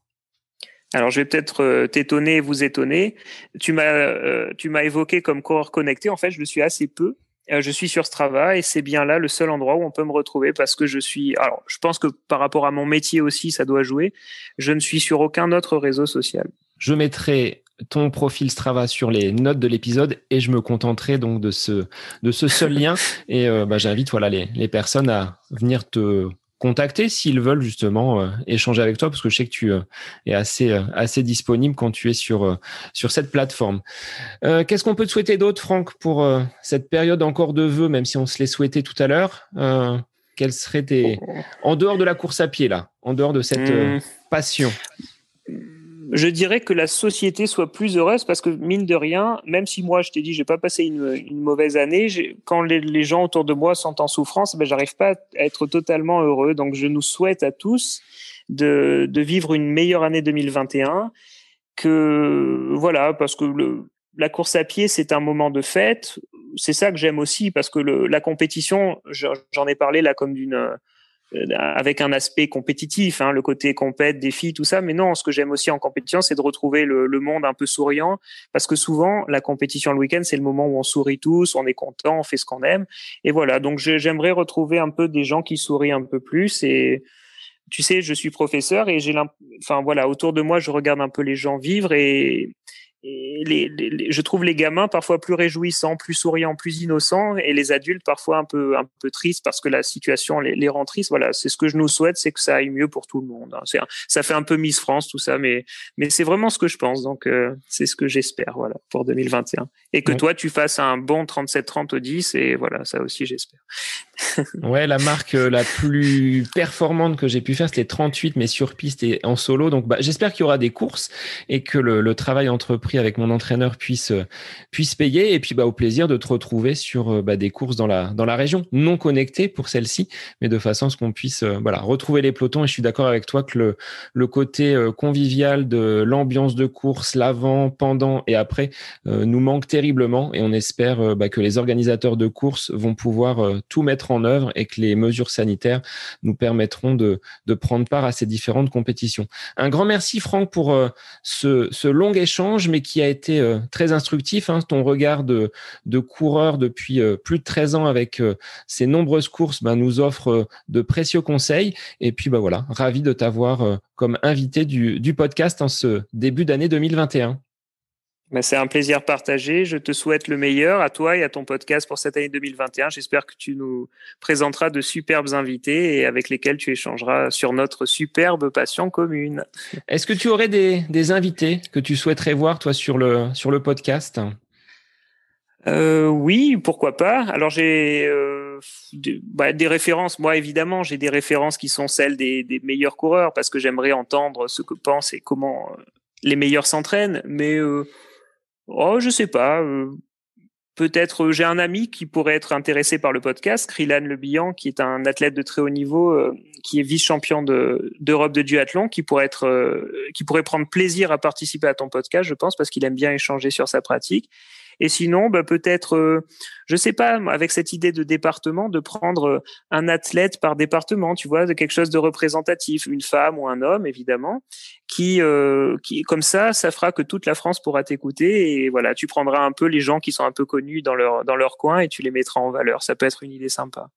Alors, je vais peut-être t'étonner et vous étonner. Tu m'as évoqué comme coureur connecté. En fait, je le suis assez peu. Je suis sur Strava et c'est bien là le seul endroit où on peut me retrouver, parce que alors, je pense que par rapport à mon métier aussi, ça doit jouer. Je ne suis sur aucun autre réseau social. Je mettrai ton profil Strava sur les notes de l'épisode et je me contenterai donc de ce seul lien. Et j'invite les personnes à venir te contacter s'ils veulent justement échanger avec toi, parce que je sais que tu es assez disponible quand tu es sur cette plateforme. Qu'est-ce qu'on peut te souhaiter d'autre, Franck, pour cette période encore de vœux, même si on se les souhaitait tout à l'heure? Quels seraient en dehors de la course à pied, là, en dehors de cette passion? Je dirais que la société soit plus heureuse, parce que mine de rien, même si moi je t'ai dit j'ai pas passé une mauvaise année, quand les gens autour de moi sont en souffrance, j'arrive pas à être totalement heureux. Donc je nous souhaite à tous de vivre une meilleure année 2021, parce que la course à pied c'est un moment de fête. C'est ça que j'aime aussi, parce que la compétition, j'en ai parlé là comme avec un aspect compétitif, hein, le côté compète, défi, tout ça. Mais non, ce que j'aime aussi en compétition, c'est de retrouver le monde un peu souriant, parce que souvent, la compétition le week-end, c'est le moment où on sourit tous, on est content, on fait ce qu'on aime. Et voilà, donc j'aimerais retrouver un peu des gens qui sourient un peu plus. Et tu sais, je suis professeur et autour de moi, je regarde un peu les gens vivre, et je trouve les gamins parfois plus réjouissants, plus souriants, plus innocents, et les adultes parfois un peu tristes parce que la situation les rend tristes. Voilà, c'est ce que je nous souhaite, c'est que ça aille mieux pour tout le monde. Ça fait un peu Miss France tout ça, mais c'est vraiment ce que je pense. Donc c'est ce que j'espère, voilà, pour 2021. Et que toi tu fasses un bon 37-30 au 10, et voilà, ça aussi j'espère. Ouais, la marque la plus performante que j'ai pu faire, c'était 38, mais sur piste et en solo. Donc, j'espère qu'il y aura des courses et que le travail entrepris avec mon entraîneur puisse payer. Et puis, au plaisir de te retrouver sur des courses dans la région, non connectées pour celle-ci, mais de façon à ce qu'on puisse retrouver les pelotons. Et je suis d'accord avec toi que le côté convivial de l'ambiance de course, l'avant, pendant et après nous manque terriblement. Et on espère que les organisateurs de courses vont pouvoir tout mettre en œuvre et que les mesures sanitaires nous permettront de prendre part à ces différentes compétitions. Un grand merci Franck pour ce long échange, mais qui a été très instructif. Ton regard de coureur depuis plus de 13 ans avec ces nombreuses courses nous offre de précieux conseils. Et puis ravi de t'avoir comme invité du podcast en ce début d'année 2021. C'est un plaisir partagé. Je te souhaite le meilleur à toi et à ton podcast pour cette année 2021. J'espère que tu nous présenteras de superbes invités et avec lesquels tu échangeras sur notre superbe passion commune. Est-ce que tu aurais des invités que tu souhaiterais voir, toi, sur le podcast ? Oui, pourquoi pas. Alors j'ai des références. Moi, évidemment, j'ai des références qui sont celles des meilleurs coureurs parce que j'aimerais entendre ce que pensent et comment les meilleurs s'entraînent. Mais je sais pas. Peut-être j'ai un ami qui pourrait être intéressé par le podcast, Krylan Le Bihan, qui est un athlète de très haut niveau, qui est vice-champion d'Europe de duathlon, qui pourrait prendre plaisir à participer à ton podcast, je pense, parce qu'il aime bien échanger sur sa pratique. Et sinon, peut-être, je sais pas, avec cette idée de département, de prendre un athlète par département, tu vois, de quelque chose de représentatif, une femme ou un homme, évidemment, qui comme ça fera que toute la France pourra t'écouter et voilà, tu prendras un peu les gens qui sont un peu connus dans leur coin et tu les mettras en valeur. Ça peut être une idée sympa.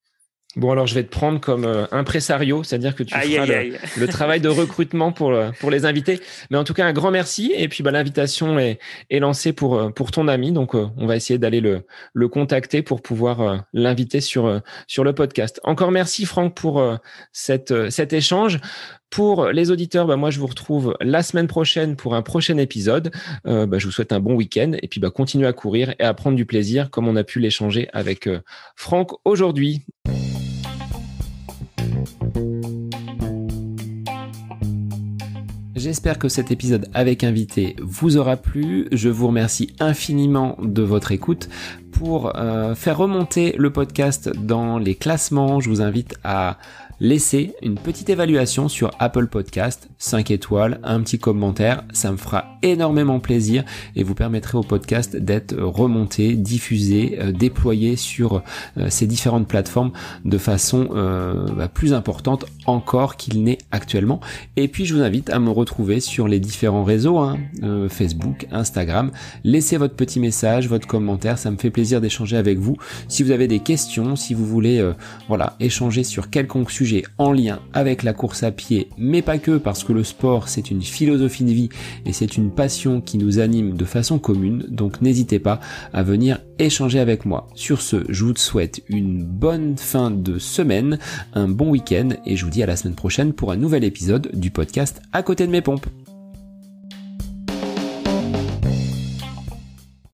Bon, alors je vais te prendre comme impresario, c'est-à-dire que tu feras le travail de recrutement pour les invités. Mais en tout cas, un grand merci. Et puis, l'invitation est lancée pour ton ami. Donc, on va essayer d'aller le contacter pour pouvoir l'inviter sur le podcast. Encore merci, Franck, pour cet échange. Pour les auditeurs, moi, je vous retrouve la semaine prochaine pour un prochain épisode. Je vous souhaite un bon week-end et puis, continuez à courir et à prendre du plaisir comme on a pu l'échanger avec Franck aujourd'hui. J'espère que cet épisode avec invité vous aura plu. Je vous remercie infiniment de votre écoute. Pour faire remonter le podcast dans les classements, je vous invite à laisser une petite évaluation sur Apple Podcast, 5 étoiles, un petit commentaire. Ça me fera énormément plaisir et vous permettrez au podcast d'être remonté, diffusé, déployé sur ces différentes plateformes de façon plus importante encore qu'il n'est actuellement. Et puis je vous invite à me retrouver sur les différents réseaux, Facebook, Instagram. Laissez votre petit message, votre commentaire, ça me fait plaisir d'échanger avec vous. Si vous avez des questions, si vous voulez échanger sur quelconque sujet en lien avec la course à pied, mais pas que, parce que le sport c'est une philosophie de vie et c'est une passion qui nous anime de façon commune, donc n'hésitez pas à venir échanger avec moi. Sur ce, je vous souhaite une bonne fin de semaine, un bon week-end et je vous dis à la semaine prochaine pour un nouvel épisode du podcast À côté de mes pompes.